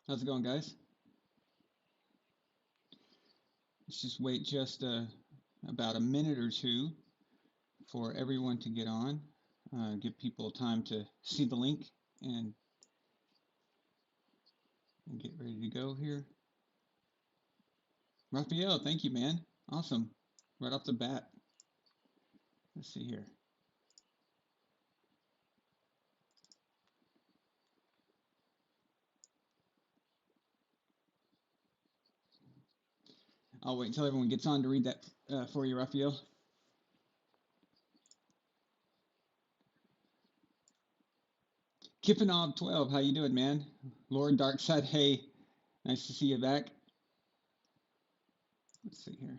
How's it going, guys? Let's just wait just about a minute or two for everyone to get on. Give people time to see the link and, get ready to go here. Raphael, thank you, man. Awesome. Right off the bat. Let's see here. I'll wait until everyone gets on to read that for you, Raphael. Kippenov 12, how you doing, man? Lord Darkside, hey, nice to see you back. Let's see here.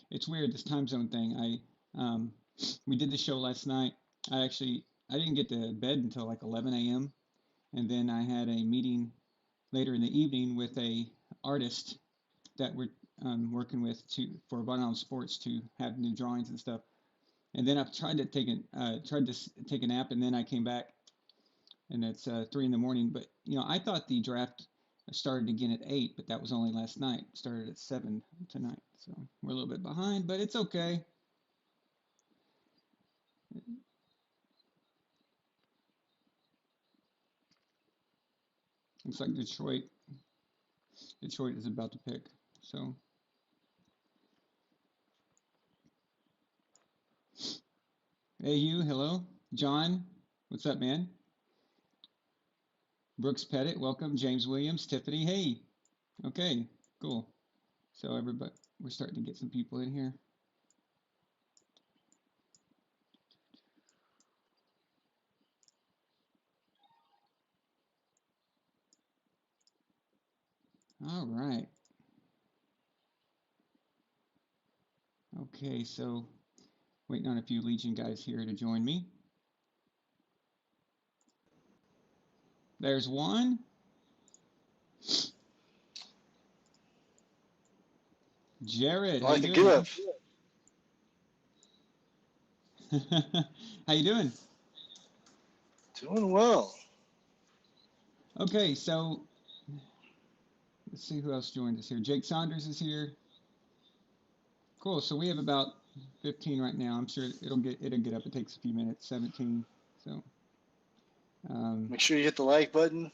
It's weird, this time zone thing. We did the show last night. I didn't get to bed until like 11 a.m. And then I had a meeting later in the evening with a artist that we're working with for Vinyl Sports to have new drawings and stuff. And then I've tried to take a nap, and then I came back, and it's 3 in the morning. But I thought the draft started again at 8, but that was only last night. It started at 7 tonight, so we're a little bit behind, but it's okay. Looks like Detroit is about to pick. So, hey, you, hello. John, what's up, man? Brooks Pettit, welcome. James Williams, Tiffany, hey. Okay, cool. So everybody, we're starting to get some people in here. All right. Okay, so waiting on a few Legion guys here to join me. There's one. Jared, how you doing? How you doing? Doing well. Okay, so let's see who else joined us here. Jake Saunders is here. Cool. So we have about 15 right now. I'm sure it'll get up. It takes a few minutes. 17. So make sure you hit the like button.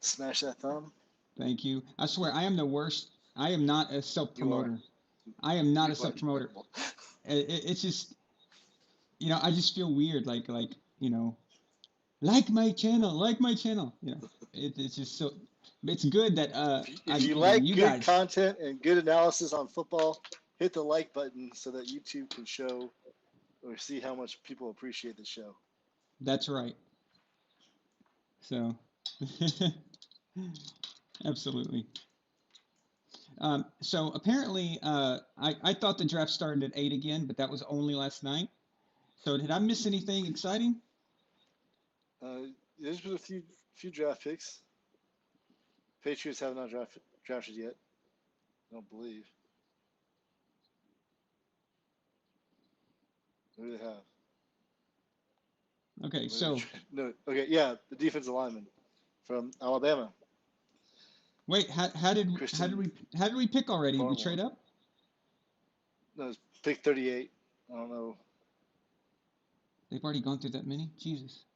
Smash that thumb. Thank you. I swear I am the worst. I am not a self-promoter. I am not a self-promoter. It's just, I just feel weird. Like my channel. It's just so. It's good that if you like good guys, content and good analysis on football, hit the like button so that YouTube can show or see how much people appreciate the show. That's right. So, absolutely. So apparently, I thought the draft started at 8 again, but that was only last night. So did I miss anything exciting? There's been a few draft picks. Patriots have not drafted yet. I don't believe. Who do they have? Okay, so yeah, the defensive lineman from Alabama. Wait, how did we pick already? Did we trade up? No, it's pick 38. I don't know. They've already gone through that many? Jesus.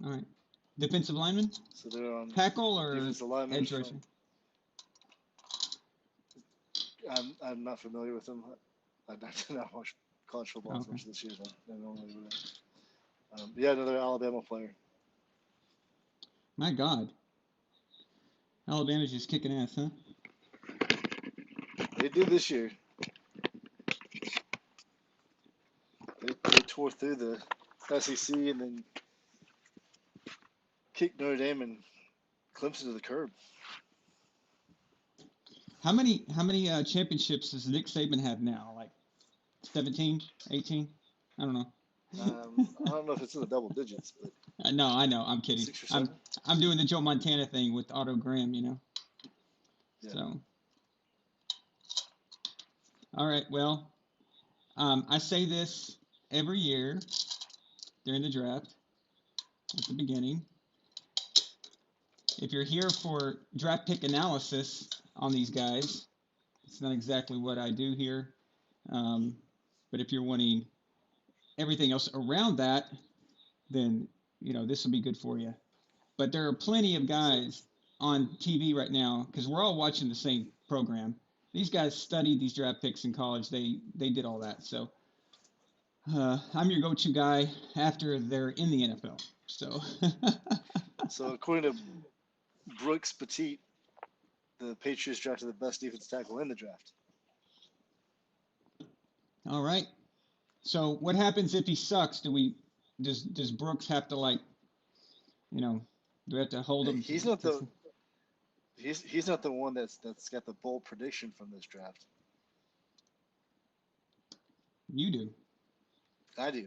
All right. Defensive lineman? So they're on tackle or edge rusher? I'm not familiar with them. I did not watch college football as much this year. Yeah, another Alabama player. My God. Alabama's just kicking ass, huh? They did this year. They tore through the SEC and then kicked Notre Dame and Clemson to the curb. How many championships does Nick Saban have now? Like 17, 18? I don't know. I don't know if it's in the double digits, but no, I know. I'm kidding. 6 or 7? I'm doing the Joe Montana thing with Otto Graham, Yeah. So. All right. Well, I say this every year during the draft. at the beginning. If you're here for draft pick analysis on these guys, it's not exactly what I do here. But if you're wanting everything else around that, then this will be good for you. But there are plenty of guys on TV right now because we're all watching the same program. These guys studied these draft picks in college. They did all that. So I'm your go-to guy after they're in the NFL. So So according to Brooks Petit, the Patriots drafted the best defensive tackle in the draft. All right. So what happens if he sucks? Does Brooks have to do we have to hold him? He's not the one that's got the bold prediction from this draft. You do. I do.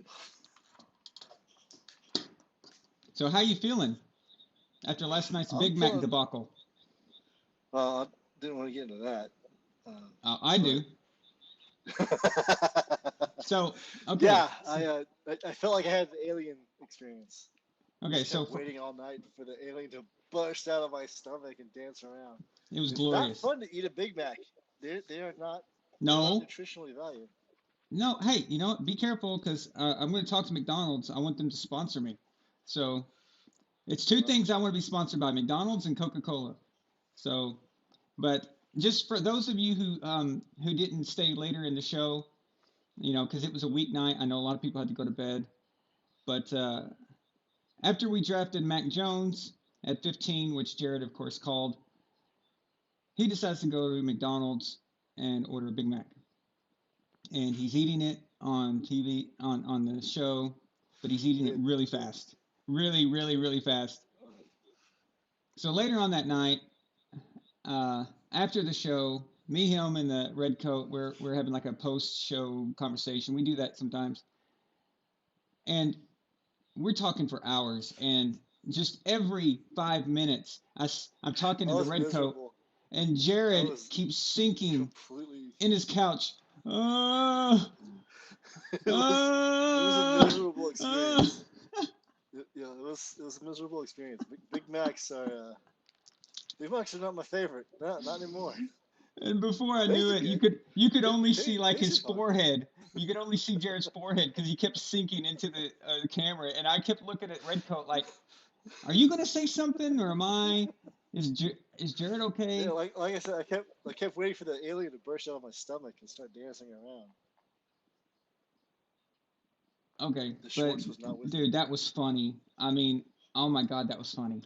So how you feeling after last night's Big Mac debacle? Well, I didn't want to get into that. I do. So okay. Yeah, I felt like I had the alien experience. Okay, so waiting all night for the alien to burst out of my stomach and dance around. It was glorious. It's not fun to eat a Big Mac. They are not. No. Nutritionally valued. No, hey, be careful because I'm going to talk to McDonald's. I want them to sponsor me. So it's two things I want to be sponsored by: McDonald's and Coca-Cola. So, but just for those of you who didn't stay later in the show, because it was a weeknight, I know a lot of people had to go to bed. But after we drafted Mac Jones at 15, which Jared, of course, called, he decides to go to McDonald's and order a Big Mac. And he's eating it on TV, on the show, but he's eating it really fast. Really, really, really fast. So later on that night, after the show, me, him, and the red coat, we're having like a post-show conversation. We do that sometimes. And we're talking for hours. And just every 5 minutes, I'm talking to the red coat, and Jared keeps sinking in his couch. It was a miserable experience. It was a miserable experience. Big Macs are not my favorite. Not anymore. And before I knew it, you could only see his forehead. You could only see Jared's forehead because he kept sinking into the camera, and I kept looking at Redcoat like, "Are you going to say something, or am I? Is Jared okay?" Yeah, like I said, I kept waiting for the alien to burst out of my stomach and start dancing around. Okay, the shorts was not with dude, me. That was funny. I mean, oh my God, that was funny.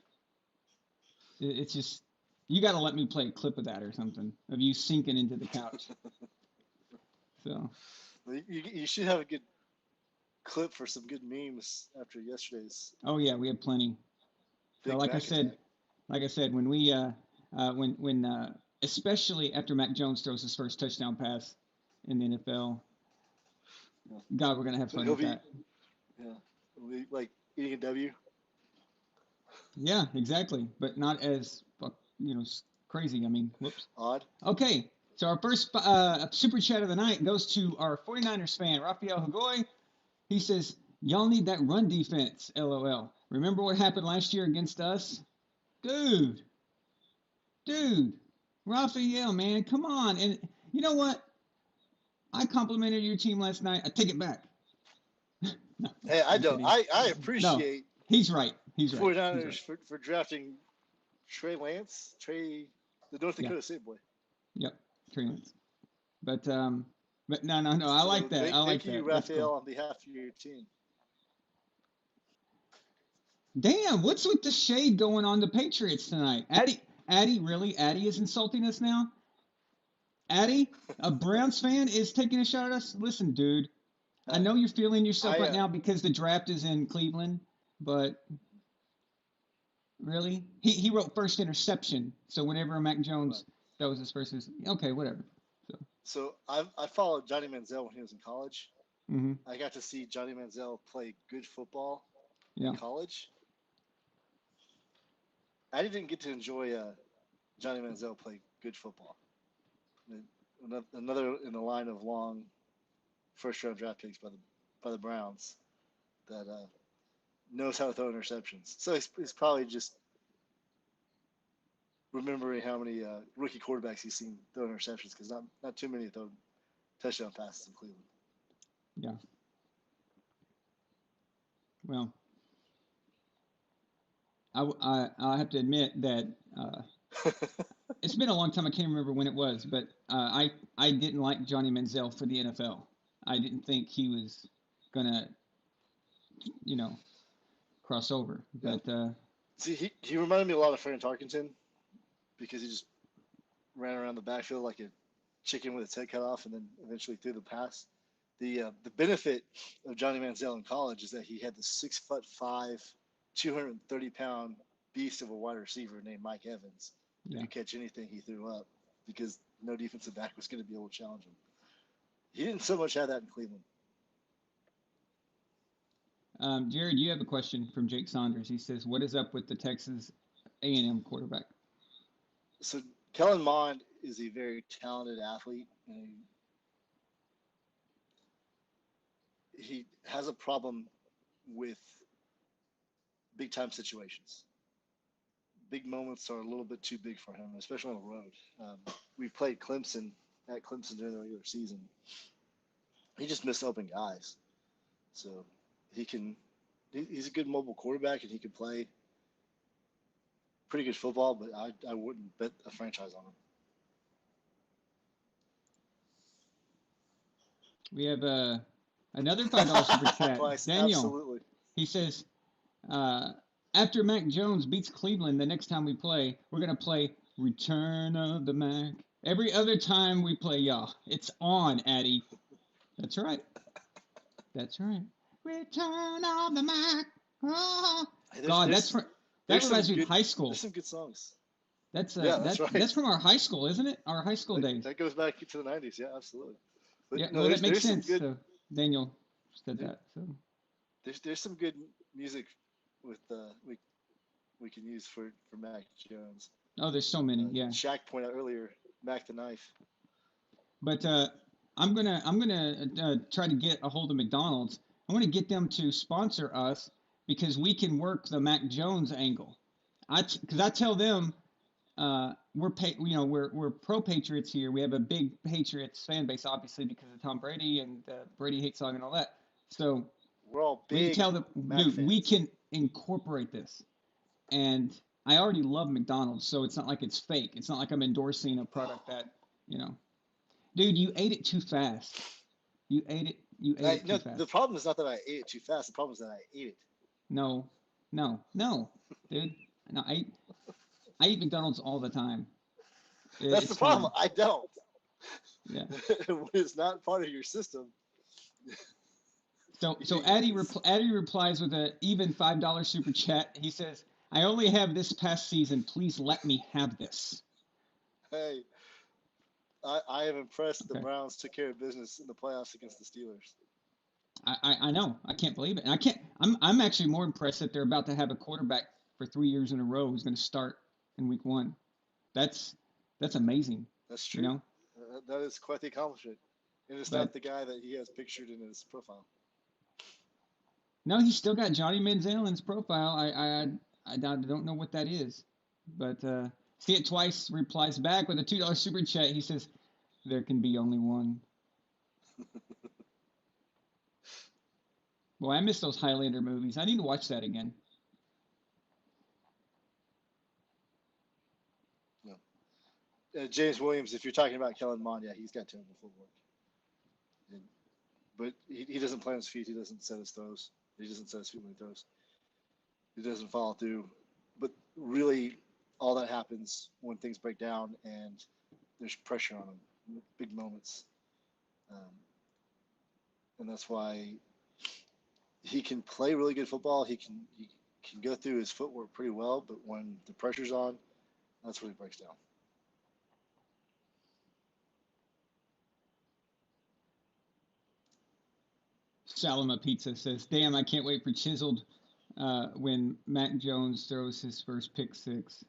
It's just, you got to let me play a clip of that or something of you sinking into the couch. So. You should have a good clip for some good memes after yesterday's. Oh yeah, we had plenty. So like I said, when we when especially after Mac Jones throws his first touchdown pass in the NFL, God, we're gonna have fun with that. Yeah, it'll be like eating a W. Yeah, exactly, but not as crazy. I mean, whoops. Odd. Okay, so our first super chat of the night goes to our 49ers fan, Rafael Hagoy. He says, "Y'all need that run defense, LOL. Remember what happened last year against us? Dude, Raphael, man, come on." And you know what? I complimented your team last night. I take it back. No, hey, I don't. I appreciate. No, he's right. He's 49ers right. for drafting Trey Lance, the North Dakota State boy. Yep, Trey Lance. But no. I like that. Thank you, Raphael, on behalf of your team. Damn, what's with the shade going on the Patriots tonight? Addy, really? Addy is insulting us now? Addy, a Browns fan, is taking a shot at us? Listen, dude, I know you're feeling yourself right now because the draft is in Cleveland, but really? He wrote first interception, so whenever Mac Jones throws his first okay, whatever. So I followed Johnny Manziel when he was in college. Mm-hmm. I got to see Johnny Manziel play good football in college. I didn't get to enjoy Johnny Manziel play good football. Another in the line of long first-round draft picks by the Browns that knows how to throw interceptions. So he's probably just remembering how many rookie quarterbacks he's seen throw interceptions because not too many throw touchdown passes in Cleveland. Yeah. Well, I have to admit that it's been a long time. I can't remember when it was, but I didn't like Johnny Manziel for the NFL. I didn't think he was gonna, cross over. Yeah. But See, he reminded me a lot of Fran Tarkenton because he just ran around the backfield like a chicken with its head cut off and then eventually threw the pass. The benefit of Johnny Manziel in college is that he had the 6'5", 230-pound beast of a wide receiver named Mike Evans who could catch anything he threw up because no defensive back was going to be able to challenge him. He didn't so much have that in Cleveland. Jared, you have a question from Jake Saunders. He says, "What is up with the Texas A&M quarterback?" So Kellen Mond is a very talented athlete, and he has a problem with big-time situations. Big moments are a little bit too big for him, especially on the road. We played Clemson at Clemson during the regular season. He just missed open guys. So he's a good mobile quarterback, and he can play pretty good football, but I wouldn't bet a franchise on him. We have another $5 super chat. Daniel, absolutely. He says, after Mac Jones beats Cleveland the next time we play, we're going to play Return of the Mac. Every other time we play y'all. It's on, Addy. That's right. That's right. Return of the Mac. Oh. God, that reminds me of high school. There's some good songs. That's right. That's from our high school, isn't it? Our high school days. That goes back to the 90s. Yeah, absolutely. But yeah, no, that makes sense. So Daniel said that. So there's some good music with we can use for Mac Jones. Oh, there's so many. Yeah. Shaq pointed out earlier, Mac the Knife. But I'm gonna try to get a hold of McDonald's. I want to get them to sponsor us because we can work the Mac Jones angle. Because I tell them we're pro Patriots here. We have a big Patriots fan base, obviously because of Tom Brady and Brady hate song and all that. So we're all big. We can tell them, dude, we can incorporate this. And I already love McDonald's, so it's not like it's fake. It's not like I'm endorsing a product that, Dude, you ate it too fast. You ate it too fast. The problem is not that I ate it too fast. The problem is that I ate it. No, dude. No, I eat McDonald's all the time. That's the problem. I don't. Yeah. When it's not part of your system. So Addy replies with an even $5 super chat. He says, "I only have this past season. Please let me have this." Hey, I am impressed the Browns took care of business in the playoffs against the Steelers. I know. I can't believe it. And I'm actually more impressed that they're about to have a quarterback for 3 years in a row who's going to start in week 1. That's amazing. That's true. That is quite the accomplishment. And it's not the guy that he has pictured in his profile. No, he's still got Johnny Manziel in his profile. I don't know what that is. But See It Twice replies back with a $2 super chat. He says, "There can be only one." Well, I miss those Highlander movies. I need to watch that again. No. James Williams, if you're talking about Kellen Mond, yeah, he's got terrible footwork. But he doesn't plant his feet. He doesn't set his throws. He doesn't set his feet when he throws. He doesn't follow through. But really, all that happens when things break down and there's pressure on him, big moments. And that's why he can play really good football. He can go through his footwork pretty well, but when the pressure's on, that's when he breaks down. Salama Pizza says, "Damn, I can't wait for Chiseled when Mac Jones throws his first pick 6."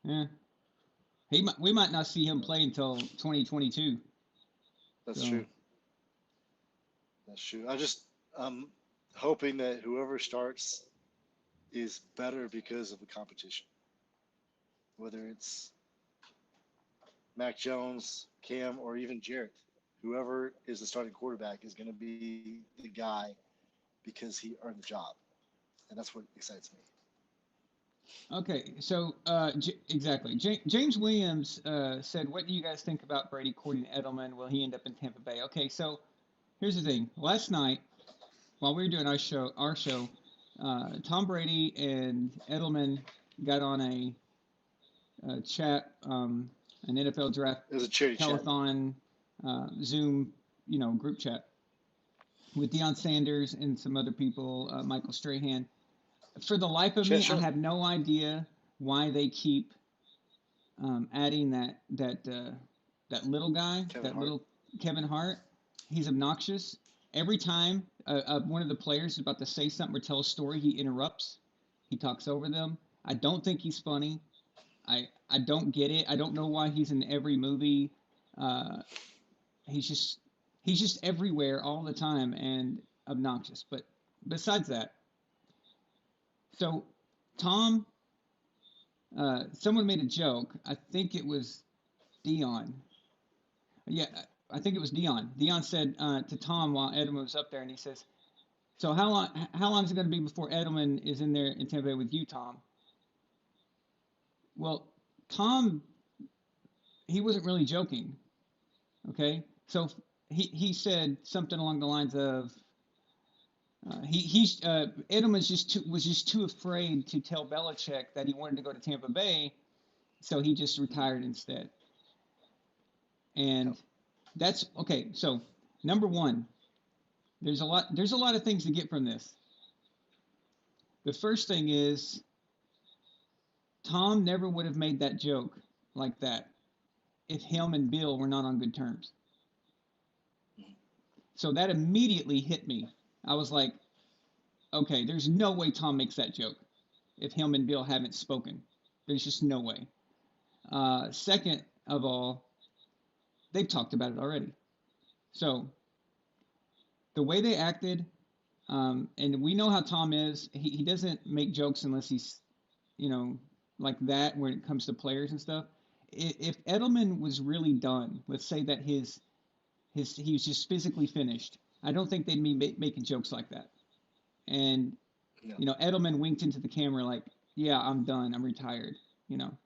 Yeah. We might not see him play until 2022. That's true. That's true. I'm hoping that whoever starts is better because of the competition. Whether it's Mac Jones, Cam, or even Jarrett, whoever is the starting quarterback is going to be the guy because he earned the job, and that's what excites me. Okay, so exactly. James Williams said, "What do you guys think about Brady courting Edelman? Will he end up in Tampa Bay?" Okay, so here's the thing. Last night, while we were doing our show, Tom Brady and Edelman got on a chat, an NFL draft It was a charity chat. telethon, Zoom, group chat with Deion Sanders and some other people, Michael Strahan. For the life of Chat me, I show. have no idea why they keep adding that little guy, Kevin that Hart. little Kevin Hart. He's obnoxious. Every time one of the players is about to say something or tell a story, he interrupts. He talks over them. I don't think he's funny. I don't get it. I don't know why he's in every movie. Uh, he's just he's just everywhere all the time and obnoxious. But besides that, so Tom, someone made a joke. I think it was Dion. Yeah, I think it was Dion. Dion said to Tom while Edelman was up there, and he says, "So how long is it going to be before Edelman is in there in Tampa Bay with you, Tom?" Well, Tom, he wasn't really joking. Okay, so he said something along the lines of Edelman was just too afraid to tell Belichick that he wanted to go to Tampa Bay, so he just retired instead. No. And that's okay. So number one, there's a lot of things to get from this. The first thing is Tom never would have made that joke like that if him and Bill were not on good terms. So that immediately hit me. I was like, okay, there's no way Tom makes that joke if him and Bill haven't spoken. There's just no way. Second of all, they've talked about it already. So the way they acted, and we know how Tom is. He doesn't make jokes unless he's, you know, like that when it comes to players and stuff. If Edelman was really done, let's say that he was just physically finished, I don't think they'd be making jokes like that. And No. Edelman winked into the camera like, "Yeah, I'm done. I'm retired." You know,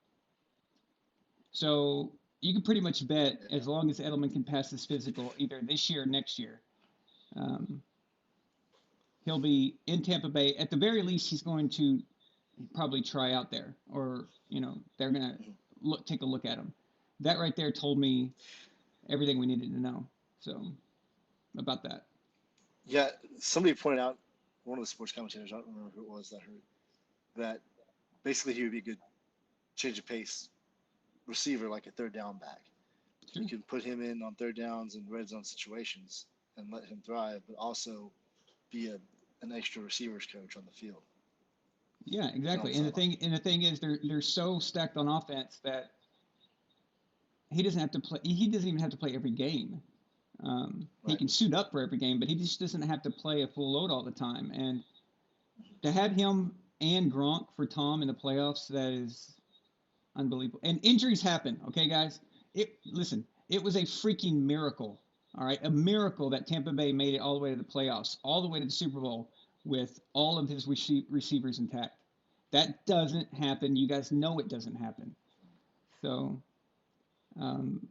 so you can pretty much bet Yeah. as long as Edelman can pass his physical either this year or next year, um, he'll be in Tampa Bay. At the very least, he's going to probably try out there, or they're gonna take a look at him. That right there told me everything we needed to know. So about that. Yeah. Somebody pointed out, one of the sports commentators, I don't remember who it was that heard, that basically he would be a good change of pace receiver, like a third down back. You Sure. can put him in on third downs and red zone situations and let him thrive, but also be an extra receivers coach on the field Yeah, and on exactly. the And the sideline. thing and the thing is they're so stacked on offense that he doesn't have to play. He doesn't even have to play every game. He Right. can suit up for every game, but he just doesn't have to play a full load all the time. And to have him and Gronk for Tom in the playoffs, that is unbelievable. And injuries happen, okay, guys? Listen, it was a freaking miracle. All right, a miracle that Tampa Bay made it all the way to the playoffs, all the way to the Super Bowl with all of his receivers intact. That doesn't happen. You guys know it doesn't happen. So um,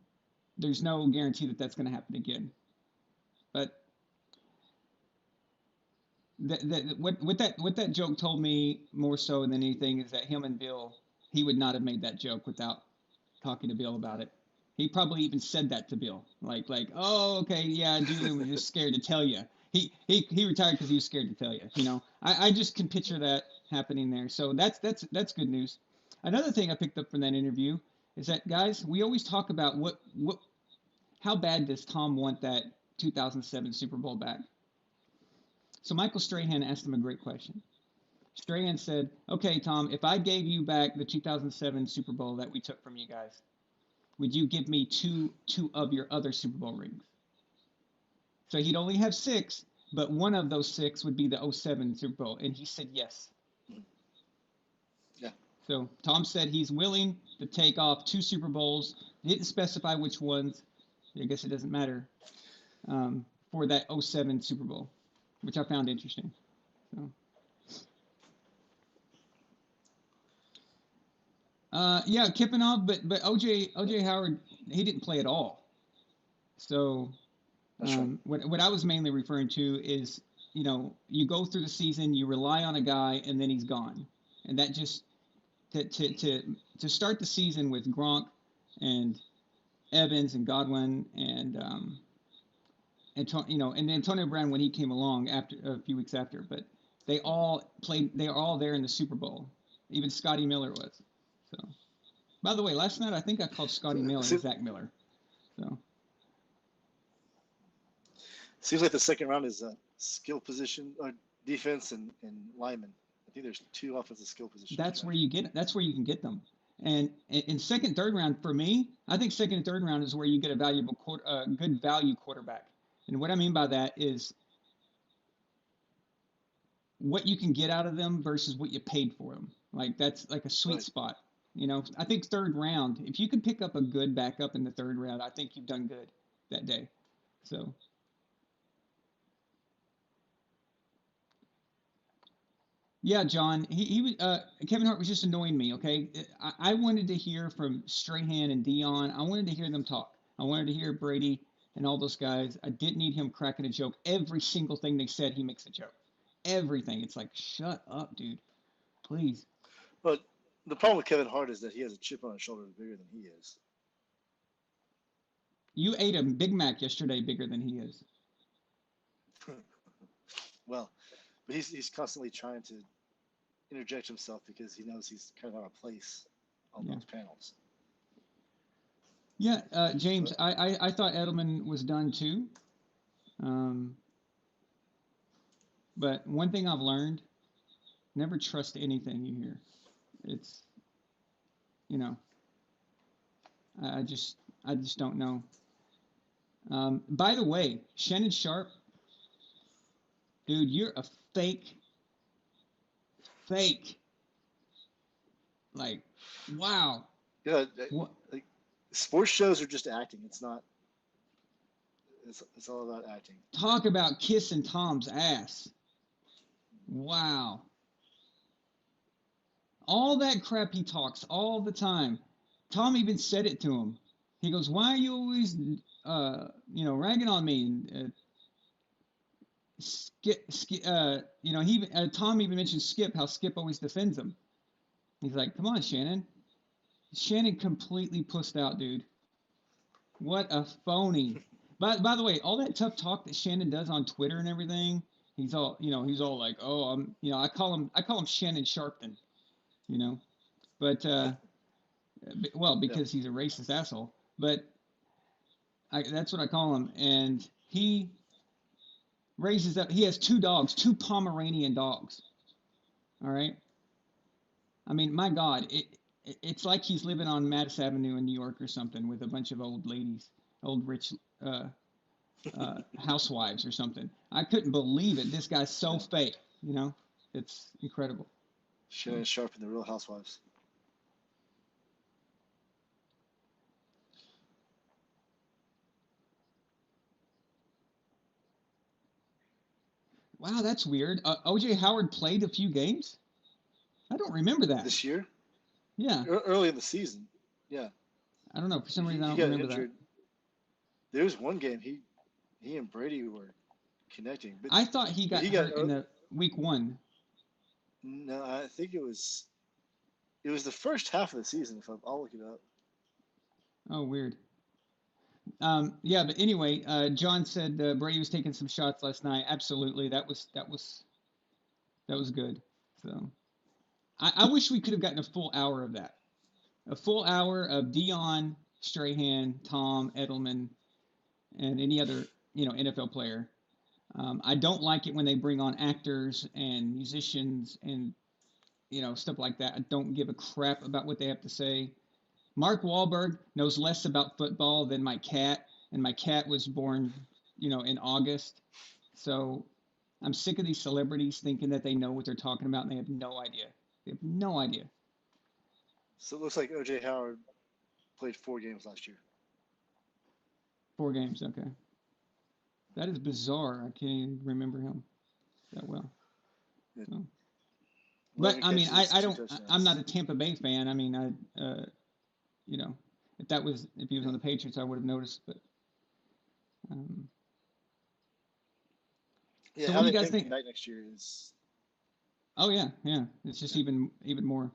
there's no guarantee that that's going to happen again. But what that joke told me more so than anything is that him and Bill, he would not have made that joke without talking to Bill about No. it. He probably even said that to Bill, like, oh, okay, yeah, Julian was just scared to tell you. He retired because he was scared to tell you. I just can picture that happening there. So that's good news. Another thing I picked up from that interview is that guys, we always talk about what how bad does Tom want that 2007 Super Bowl back? So Michael Strahan asked him a great question. Strahan said, "Okay, Tom, if I gave you back the 2007 Super Bowl that we took from you guys, would you give me two of your other Super Bowl rings?" So he'd only have six, but one of those six would be the '07 Super Bowl, and he said yes. So Tom said he's willing to take off 2 Super Bowls. He didn't specify which ones. I guess it doesn't matter, for that '07 Super Bowl, which I found interesting. So, yeah, Kippenov, but OJ Howard, he didn't play at all. So, That's right. what I was mainly referring to is, you go through the season, you rely on a guy, and then he's gone, and that just to start the season with Gronk and Evans and Godwin and Antonio Brown when he came along after a few weeks after, but they all played. They are all there in the Super Bowl. Even Scotty Miller was. So, by the way, last night I think I called Scotty Miller See, Zach Miller. So seems like the second round is skill position or defense and lineman. I think there's 2 offensive skill positions. that's where you get. That's where you can get them. And in second, third round for me, I think second and third round is where you get a good value quarterback. And what I mean by that is what you can get out of them versus what you paid for them. Like that's like a sweet Right. spot. I think third round, if you can pick up a good backup in the third round, I think you've done good that day. So, yeah, John, Kevin Hart was just annoying me. Okay, I wanted to hear from Strahan and Dion. I wanted to hear them talk. I wanted to hear Brady and all those guys. I didn't need him cracking a joke. Every single thing they said, he makes a joke. Everything. It's like, shut up, dude. Please. But the problem with Kevin Hart is that he has a chip on his shoulder bigger than he is. You ate a Big Mac yesterday bigger than he is. Well, but he's constantly trying to interject himself because he knows he's kind of out of place on Yeah. those panels. Yeah, James, But I thought Edelman was done too. Um, but one thing I've learned, never trust anything you hear. It's, you know, I I just I just don't know. By the way, Shannon Sharp, dude, you're a fake, fake. Like, wow. yeah, What? like sports shows are just acting. It's not. It's all about acting. Talk about kissing Tom's ass. Wow. All that crap he talks all the time. Tom even said it to him. He goes, "Why are you always, ragging on me?" Tom even mentioned Skip, how Skip always defends him. He's like, "Come on, Shannon." Shannon completely pussed out, dude. What a phony. By the way, all that tough talk that Shannon does on Twitter and everything, he's all like, "Oh, I call him Shannon Sharpton," you know. But well, Yeah. because he's a racist asshole. But that's what I call him. And he raises up. He has 2 dogs, 2 Pomeranian dogs. All right. I mean, my God, it's like he's living on Madison Avenue in New York or something with a bunch of old ladies, old rich housewives or something. I couldn't believe it. This guy's so Yeah. fake. It's incredible. So, Shannon Sharp and the Real Housewives. wow, that's weird. OJ Howard played a few games. I don't remember that. This year, Yeah, early in the season, yeah, I don't know. For some reason, I he don't got remember that. injured. There was one game he and Brady were connecting, I thought he but got he got hurt in the week 1. no. I think it was the first half of the season. I'll look it up. Oh, weird. Yeah, but anyway, John said Brady was taking some shots last night. Absolutely, that was good. So I wish we could have gotten a full hour of that. A full hour of Dion, Strahan, Tom, Edelman, and any other NFL player. I don't like it when they bring on actors and musicians and stuff like that. I don't give a crap about what they have to say. Mark Wahlberg knows less about football than my cat, and my cat was born, in August. So I'm sick of these celebrities thinking that they know what they're talking about, and they have no idea. They have no idea. So it looks like OJ Howard played 4 games last year. 4 games. Okay, that is bizarre. I can't even remember him that well. So, but 11 I mean, catches, I two don't. I'm not touchdowns. a Tampa Bay fan. I mean, you know, if he was on Yeah, the Patriots, I would have noticed. But um, yeah. so, what do you Having guys him think? come back next year is Oh yeah, yeah. It's just yeah, even more.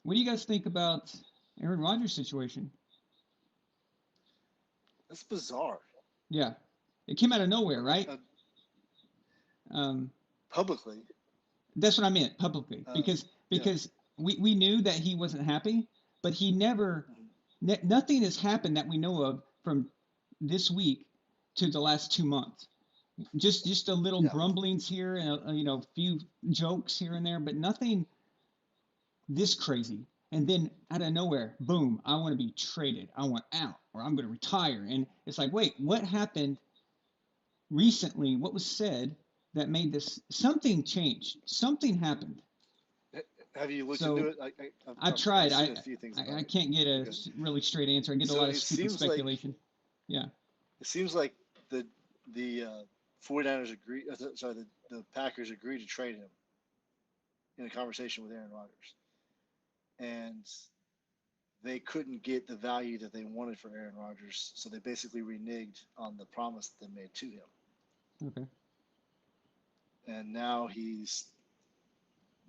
What do you guys think about Aaron Rodgers' situation? that's bizarre. Yeah, it came out of nowhere, Uh, right? uh, Um, publicly, that's what I meant publicly, because yeah. we knew that he wasn't happy, but he never Mhm. nothing has happened that we know of from this week to the last 2 months. Just a little Yeah, grumblings here and a few jokes here and there, but nothing this crazy. And then out of nowhere, boom, I want to be traded. I want out, or I'm going to retire. And it's like, wait, what happened recently? What was said that made this? Something changed. Something happened. have you looked into So it? I I've tried. seen a few things I about it. can't get a Okay, really straight answer. I get a so lot of stupid speculation. Yeah. it seems like the 49ers agree. Sorry, the Packers agreed to trade him in a conversation with Aaron Rodgers, and they couldn't get the value that they wanted for Aaron Rodgers, so they basically reneged on the promise that they made to him. Okay. And now he's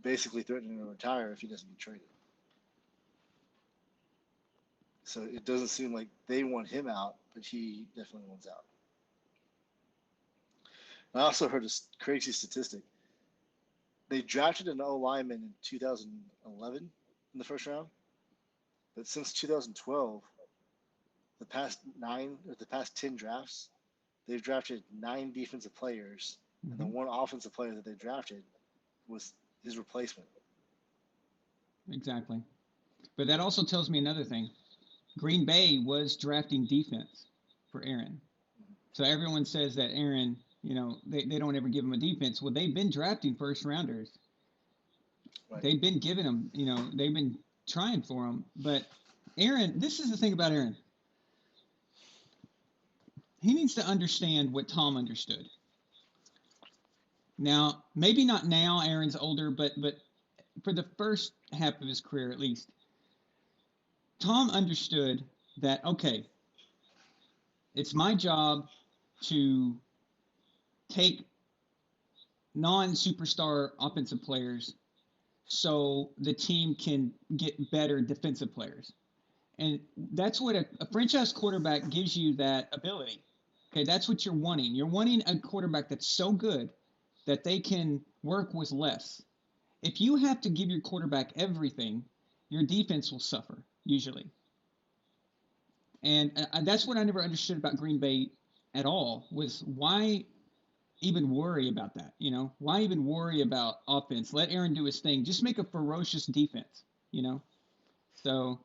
basically threatening to retire if he doesn't get traded. So it doesn't seem like they want him out, but he definitely wants out. I also heard a crazy statistic. They drafted an O lineman in 2011 in the first round, but since 2012, the past 10 drafts, they've drafted 9 defensive players, and the Hmm. one offensive player that they drafted was his replacement. Exactly. But that also tells me another thing. Green Bay was drafting defense for Aaron. So everyone says that Aaron, they don't ever give him a defense. Well, they've been drafting first rounders. Right. They've been giving him, they've been trying for him. But Aaron, this is the thing about Aaron. He needs to understand what Tom understood. Now, maybe not now, Aaron's older, but for the first half of his career at least, Tom understood that, okay, it's my job to take non-superstar offensive players so the team can get better defensive players. And that's what a franchise quarterback gives you, that ability. Okay, that's what you're wanting. You're wanting a quarterback that's so good that they can work with less. If you have to give your quarterback everything, your defense will suffer usually. And that's what I never understood about Green Bay at all, was why even worry about that? Why even worry about offense? Let Aaron do his thing. Just make a ferocious defense, you know? So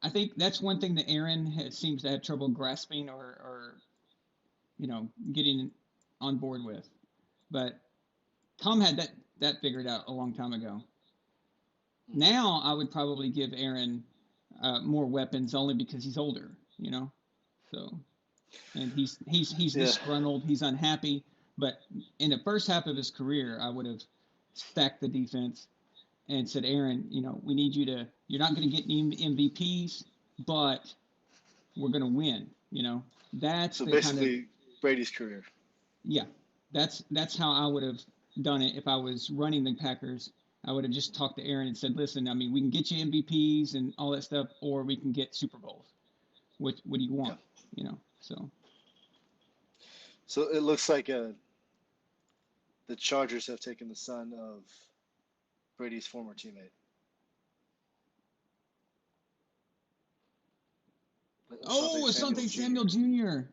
I think that's one thing that Aaron seems to have trouble grasping, or getting on board with. But Tom had that figured out a long time ago. Now I would probably give Aaron more weapons only because he's older, So, and he's Yeah. disgruntled, he's unhappy. But in the first half of his career, I would have stacked the defense and said, Aaron, we need you to. You're not going to get any MVPs, but we're going to win. That's So the kind of. basically, Brady's career. Yeah, that's how I would have done it if I was running the Packers. I would have just talked to Aaron and said, listen, I mean, we can get you MVPs and all that stuff, or we can get Super Bowls. What do you Yeah. want? So. So it looks like the Chargers have taken the son of Brady's former teammate. Asante Oh, Samuel Asante Jr. Samuel Jr.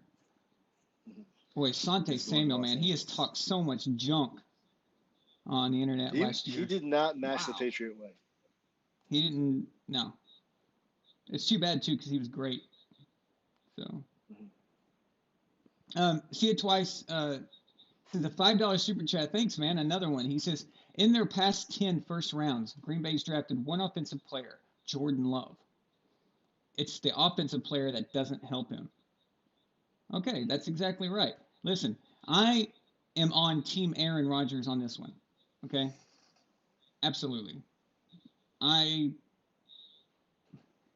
Mhm. Boy, Asante is going to Samuel, Los man, he has Angeles. talked so much junk on the internet last He year. did not match the Wow. Patriot way. He didn't. No, it's too bad too because he was great. So, Mhm. see it twice. To the $5 super chat. Thanks, man. Another one. He says In their past 10 first rounds, Green Bay's drafted one offensive player, Jordan Love. It's the offensive player that doesn't help him. Okay, that's exactly right. Listen, I am on Team Aaron Rodgers on this one. Okay, absolutely. I,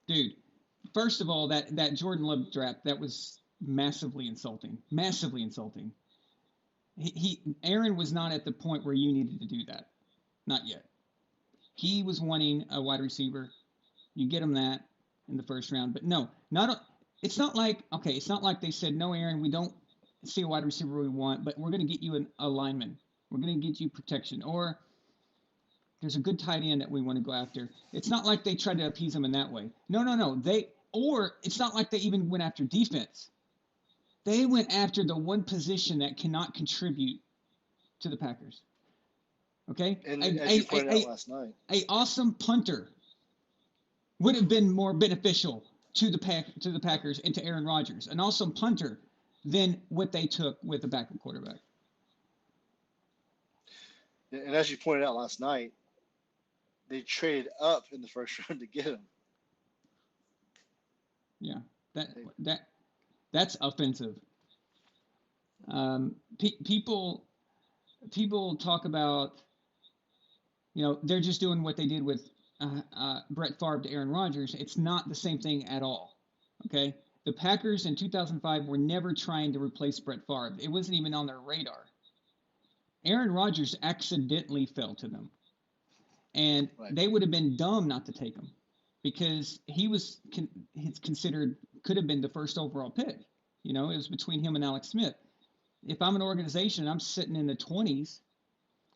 dude. First of all, that Jordan Love draft that was massively insulting. Massively insulting. Aaron was not at the point where you needed to do that. Not yet. He was wanting a wide receiver. You get him that in the first round, but no, not. It's not like okay. It's not like they said no, Aaron. We don't see a wide receiver we want, but we're going to get you a lineman. We're going to get you protection, or there's a good tight end that we want to go after. It's not like they tried to appease him in that way. No, no, no. Or it's not like they even went after defense. They went after the one position that cannot contribute to the Packers. Okay, And as you pointed out last night, a awesome punter would have been more beneficial to the Packers and to Aaron Rodgers, an awesome punter, than what they took with the backup quarterback. and as you pointed out last night, they traded up in the first round to get him. Yeah, that's offensive. People talk about, they're just doing what they did with Brett Favre to Aaron Rodgers. It's not the same thing at all. Okay, the Packers in 2005 were never trying to replace Brett Favre. It wasn't even on their radar. Aaron Rodgers accidentally fell to them, and they would have been dumb not to take him because he's considered could have been the first overall pick. It was between him and Alex Smith. If I'm an organization and I'm sitting in the 20s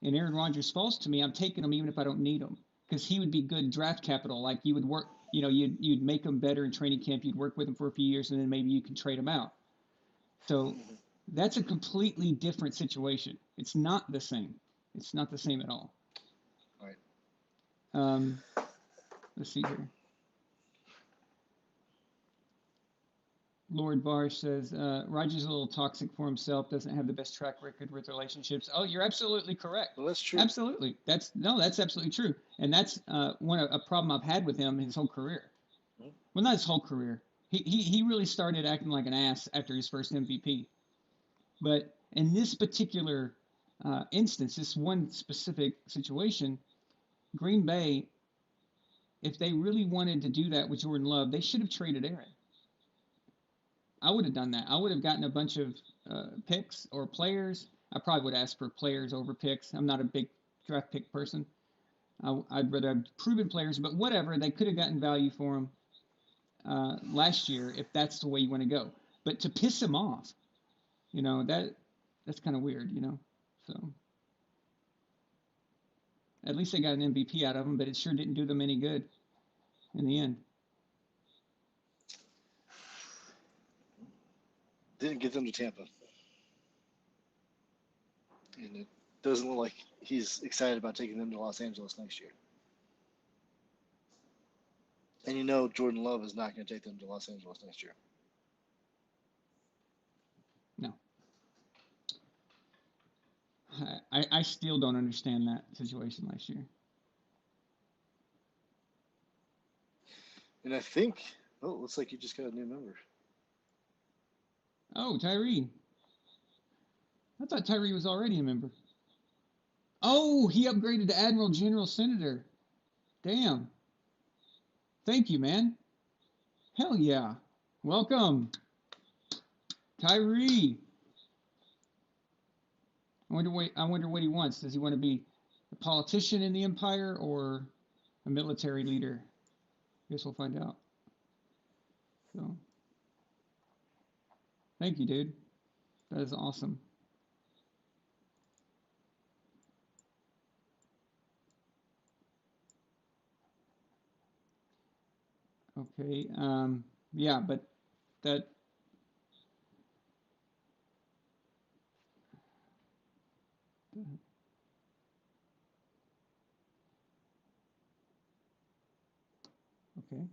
and Aaron Rodgers falls to me, I'm taking him even if I don't need him because he would be good draft capital. Like you would work, you'd make him better in training camp. You'd work with him for a few years and then maybe you can trade him out. So that's a completely different situation. It's not the same. It's not the same at all. Right. Let's see here. Lord Barsh says, Rodgers is a little toxic for himself, doesn't have the best track record with relationships. Oh, you're absolutely correct. Well, that's true. Absolutely. That's absolutely true. And that's a problem I've had with him his whole career. Mm-hmm. Well, not his whole career. He really started acting like an ass after his first MVP. But in this particular instance, this one specific situation, Green Bay, if they really wanted to do that with Jordan Love, they should have traded Aaron. I would have done that. I would have gotten a bunch of picks or players. I probably would ask for players over picks. I'm not a big draft pick person. I'd rather have proven players, but whatever. They could have gotten value for him last year if that's the way you want to go. But to piss him off, that's kind of weird, So at least they got an MVP out of him, but it sure didn't do them any good in the end. Didn't get them to Tampa. And it doesn't look like he's excited about taking them to Los Angeles next year. And Jordan Love is not going to take them to Los Angeles next year. No. I still don't understand that situation last year. And I think, looks like you just got a new member. Oh, Tyree. I thought Tyree was already a member. Oh, he upgraded to Admiral General Senator. Damn. Thank you, man. Hell yeah. Welcome. Tyree. I wonder what he wants. Does he want to be a politician in the empire or a military leader? Guess we'll find out. So, thank you, dude. That is awesome. Okay. Yeah, but that. Okay.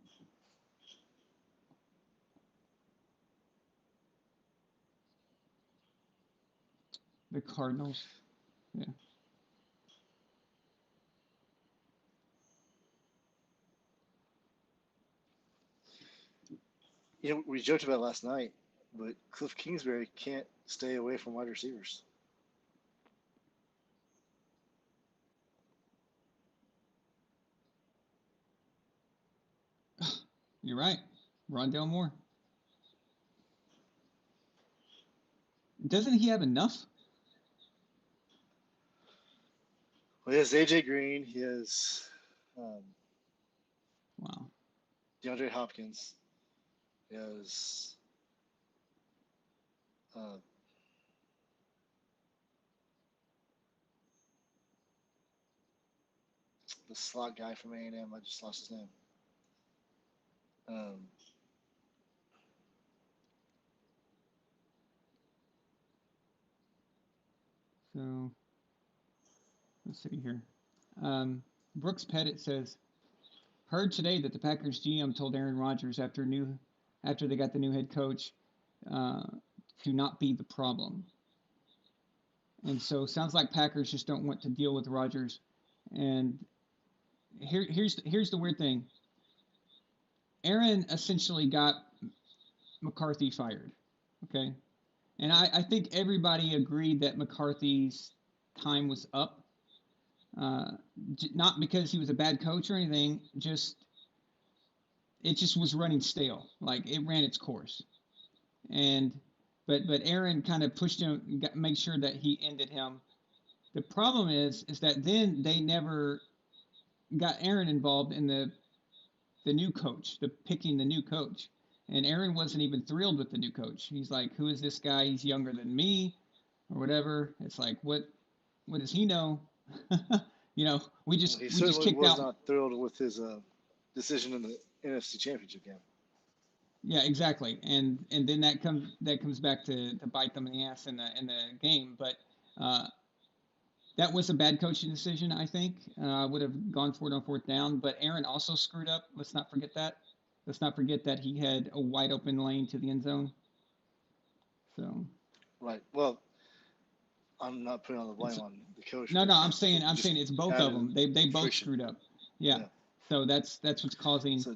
The Cardinals. Yeah. we joked about it last night, but Cliff Kingsbury can't stay away from wide receivers. You're right. Rondale Moore. Doesn't he have enough? Well, he has AJ Green. He has um, Wow. DeAndre Hopkins. He has uh, the slot guy from A&M. I just lost his name. Um, So let's see here. Brooks Pettit says, heard today that the Packers GM told Aaron Rodgers after they got the new head coach uh, to not be the problem. And so sounds like Packers just don't want to deal with Rodgers. And here's the weird thing. Aaron essentially got McCarthy fired. Okay. And I think everybody agreed that McCarthy's time was up. Uh, Not because he was a bad coach or anything, it just was running stale. Like it ran its course. And but Aaron kind of pushed him, made sure that he ended him. The problem is that then they never got Aaron involved in the new coach, the picking the new coach. And Aaron wasn't even thrilled with the new coach. He's like, "Who is this guy? He's younger than me, or whatever." It's like, what does he know? he We just certainly kicked was out. not thrilled with his decision in the NFC Championship game. Yeah, exactly. And then that comes back to bite them in the ass in the game. But uh, that was a bad coaching decision, I think. I would have gone for it on fourth down. But Aaron also screwed up. Let's not forget that. Let's not forget that he had a wide open lane to the end zone. So Right. Well, I'm not putting all the blame it's on the coach, no, but no. I'm saying it just it's both of added them. They both friction. screwed up. Yeah. Yeah. So that's what's causing. So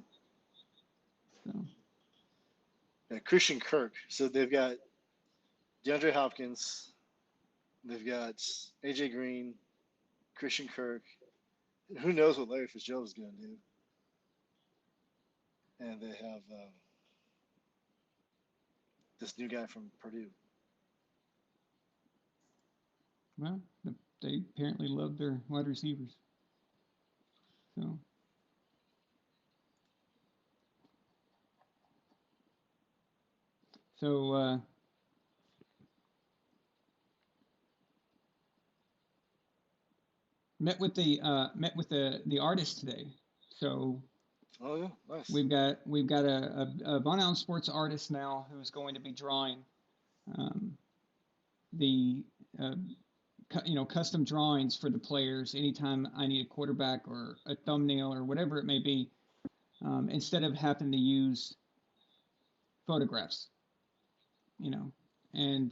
So yeah, Christian Kirk. So they've got DeAndre Hopkins. They've got AJ Green, Christian Kirk. Who knows what Larry Fitzgerald is going to do? And they have this new guy from Purdue. well, they apparently love their wide receivers. So so met with the artist today. So Oh yeah, nice. we've got a Von Allen Sports artist now who's going to be drawing um, the custom drawings for the players anytime I need a quarterback or a thumbnail or whatever it may be, instead of having to use photographs, you know. And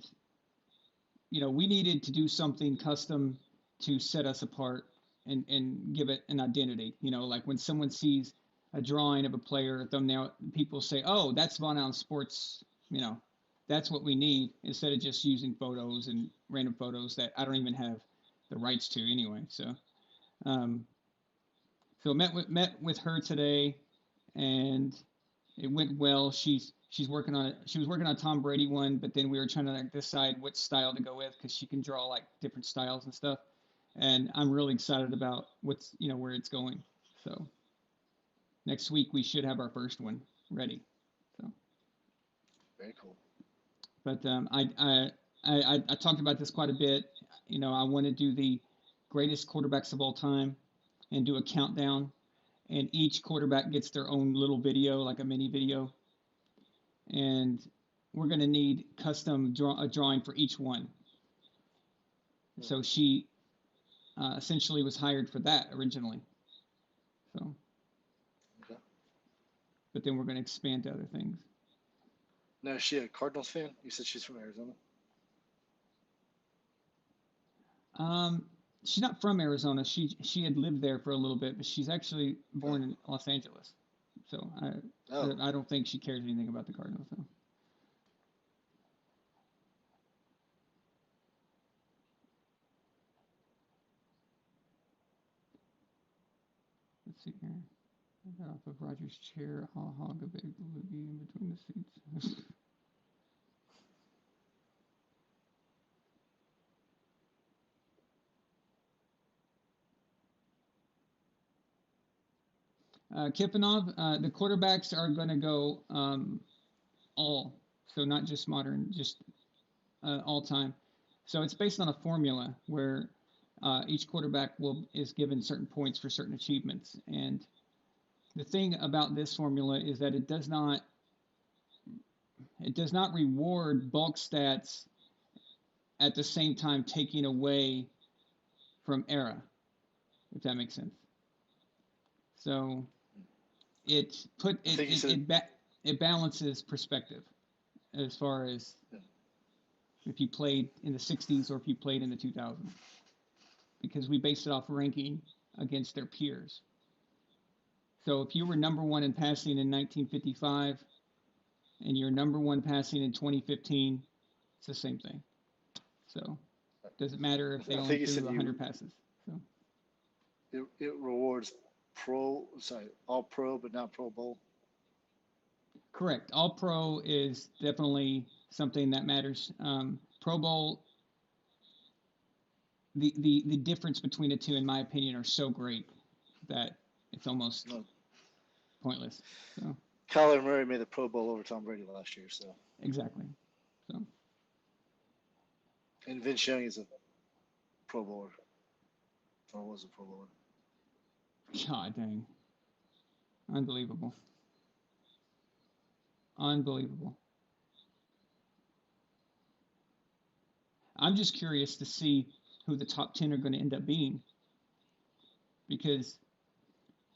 we needed to do something custom to set us apart and give it an identity. Like when someone sees a drawing of a player, a thumbnail, people say, "Oh, that's Von Allen Sports." That's what we need instead of just using photos and random photos that I don't even have the rights to anyway. Um, so met with her today, and it went well. She's working on it. She was working on Tom Brady one, but then we were trying to decide what style to go with because she can draw like different styles and stuff. And I'm really excited about where it's going. So next week we should have our first one ready. So, Very cool. but I talked about this quite a bit. I want to do the greatest quarterbacks of all time and do a countdown, and each quarterback gets their own little video, like a mini video, and we're going to need a drawing for each one. So she essentially was hired for that originally. So, Okay. but then we're going to expand to other things. Now, is she a Cardinals fan? You said she's from Arizona. She's not from Arizona. She had lived there for a little bit, but she's actually born in Los Angeles. So Oh, I don't think she cares anything about the Cardinals. So let's see here. I got off of Roger's chair. I'll hog a big loogie in between the seats. Kipanov, the quarterbacks are going to go all, so not just modern, just all time. So it's based on a formula where each quarterback is given certain points for certain achievements. And the thing about this formula is that it does not reward bulk stats at the same time taking away from era, if that makes sense. So it put I think you said it balances perspective as far as if you played in the 60s or if you played in the 2000s, because we based it off ranking against their peers. So if you were number one in passing in 1955 and you're number one passing in 2015, it's the same thing. So it doesn't matter if they I only think you said threw 100 passes. So it rewards all pro, but not Pro Bowl. correct. All pro is definitely something that matters. Pro Bowl, the difference between the two, in my opinion, are so great that it's almost No. pointless. So Kyler Murray made the Pro Bowl over Tom Brady last year, so. exactly. So And Vince Young is a Pro Bowler, or was a Pro Bowler. God dang, unbelievable, unbelievable. I'm just curious to see who the top 10 are going to end up being, because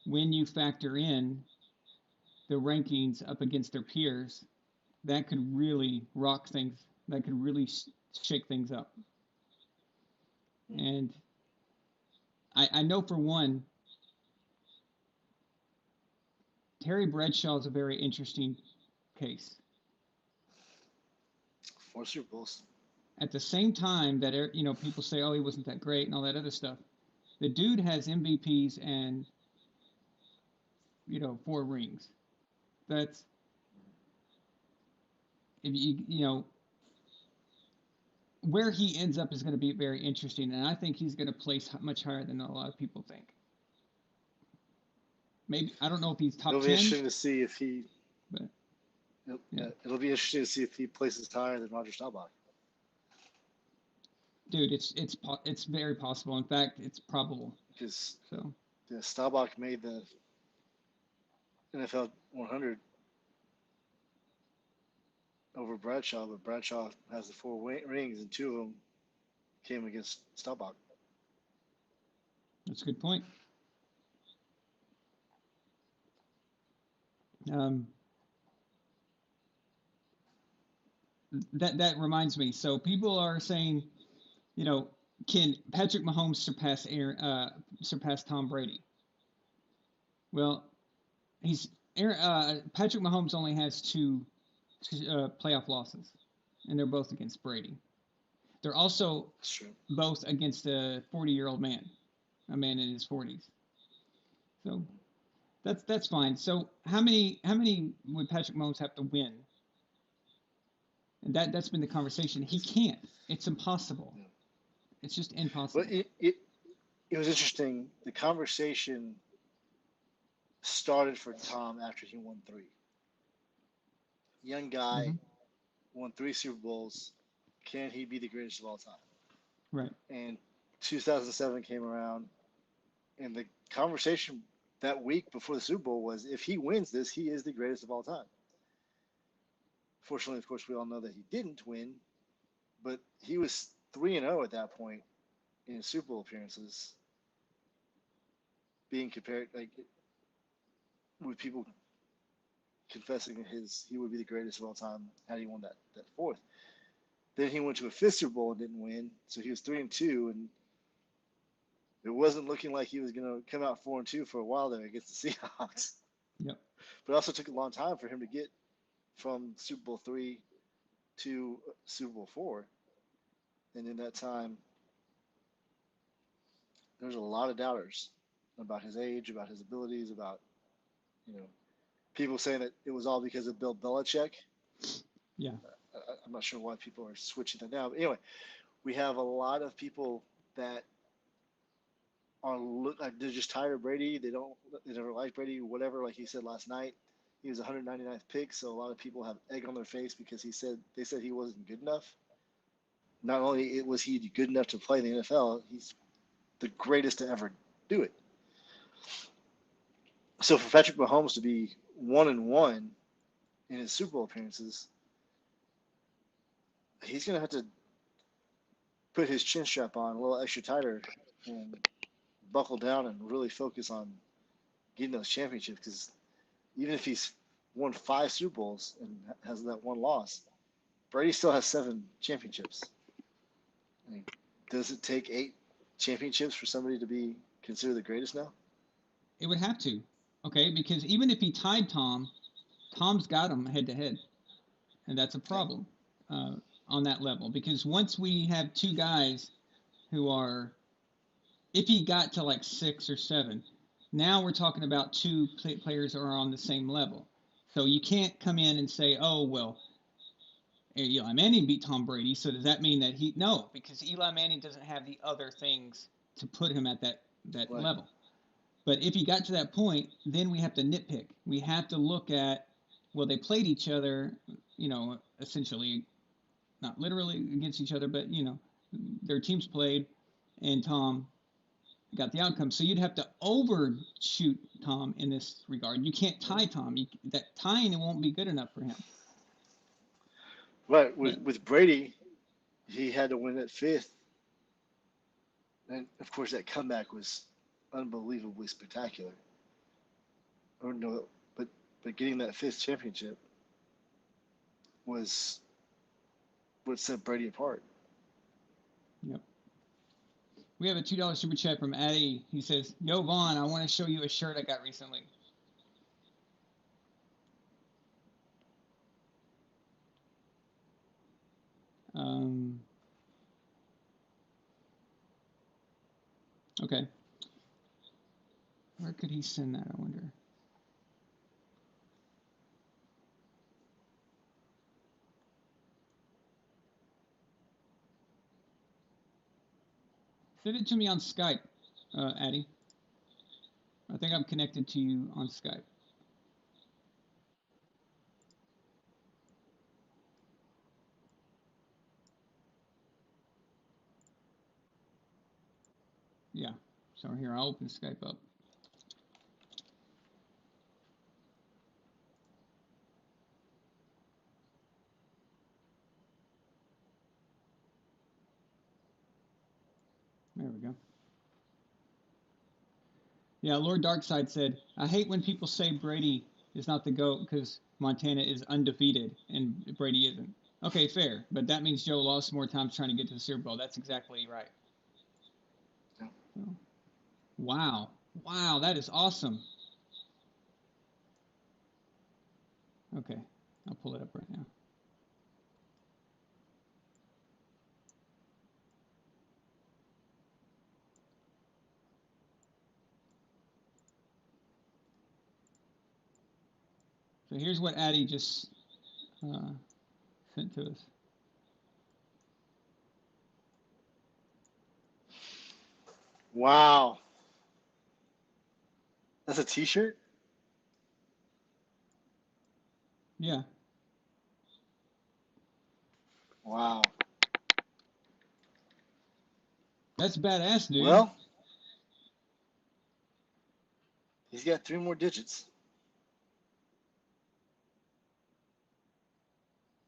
when you factor in the rankings up against their peers, that could really rock things. That could really shake things up. And I know for one, Terry Bradshaw is a very interesting case. 4 Super Bowls. At the same time that people say, oh, he wasn't that great and all that other stuff, the dude has MVPs and 4 rings. That's if where he ends up is going to be very interesting, and I think he's going to place much higher than a lot of people think. Maybe I don't know if he's top 10. It'll be interesting to see if he. But, yeah. It'll be interesting to see if he places higher than Roger Staubach. Dude, it's very possible. In fact, it's probable. Because so Staubach made the NFL 100 over Bradshaw, but Bradshaw has the 4 rings, and 2 of them came against Staubach. That's a good point. That reminds me. So people are saying, can Patrick Mahomes surpass Tom Brady? Well, Patrick Mahomes only has 2 playoff losses, and they're both against Brady. They're also both against a 40-year-old man, a man in his 40s. So that's fine. So how many would Patrick Mahomes have to win? And that's been the conversation. He can't. It's impossible. Yeah. It's just impossible. But it was interesting. The conversation started for Tom after he won 3. Young guy, won 3 Super Bowls. Can he be the greatest of all time? Right. And 2007 came around, and the conversation that week before the Super Bowl was, if he wins this, he is the greatest of all time. Fortunately, of course, we all know that he didn't win, but he was 3-0 at that point in his Super Bowl appearances, being compared with people confessing he would be the greatest of all time had he won that 4th. Then he went to a 5th Super Bowl and didn't win, so he was 3-2, and it wasn't looking like he was going to come out 4-2 for a while there against the Seahawks. Yep. But it also took a long time for him to get from Super Bowl three to Super Bowl four. And in that time, there's a lot of doubters about his age, about his abilities, about, you know, people saying that it was all because of Bill Belichick. Yeah. I'm not sure why people are switching that now. But anyway, we have a lot of people that are like they're just tired of Brady. They never like Brady, whatever. Like he said last night, he was 199th pick, so a lot of people have egg on their face because they said he wasn't good enough. Not only was he good enough to play in the NFL, he's the greatest to ever do it. So for Patrick Mahomes to be 1-1 in his Super Bowl appearances, he's going to have to put his chin strap on a little extra tighter and buckle down and really focus on getting those championships. Because even if he's won 5 Super Bowls and has that one loss, Brady still has 7 championships. I mean, does it take 8 championships for somebody to be considered the greatest now? It would have to. Okay, because even if he tied Tom, Tom's got him head to head, and that's a Yeah. problem uh, on that level. Because once we have two guys who are, if he got to like 6 or 7, now we're talking about two players that are on the same level. So you can't come in and say, oh well, Eli Manning beat Tom Brady, so does that mean that he? No, because Eli Manning doesn't have the other things to put him at that Right. level. But if he got to that point, then we have to nitpick. We have to look at, well, they played each other, essentially, not literally against each other, but their teams played, and Tom got the outcome. So you'd have to overshoot Tom in this regard. You can't tie Tom. That tying it won't be good enough for him. Right. But With Brady, he had to win that fifth, and of course that comeback was unbelievably spectacular. Or no, but getting that fifth championship was what set Brady apart. yep. We have a $2 super chat from Addy. He says, "Yo Vaughn, I want to show you a shirt I got recently." Um, okay. Where could he send that? I wonder. Send it to me on Skype, Addy. I think I'm connected to you on Skype. Yeah. So here, I'll open Skype up. There we go. Yeah, Lord Darkside said, "I hate when people say Brady is not the GOAT because Montana is undefeated and Brady isn't." Okay, fair, but that means Joe lost more times trying to get to the Super Bowl. That's exactly right. Yeah. So, wow, wow, that is awesome. Okay, I'll pull it up right now. So here's what Addy just uh, sent to us. Wow, that's a T-shirt. Yeah, Wow. that's badass, dude. Well, he's got 3 more digits.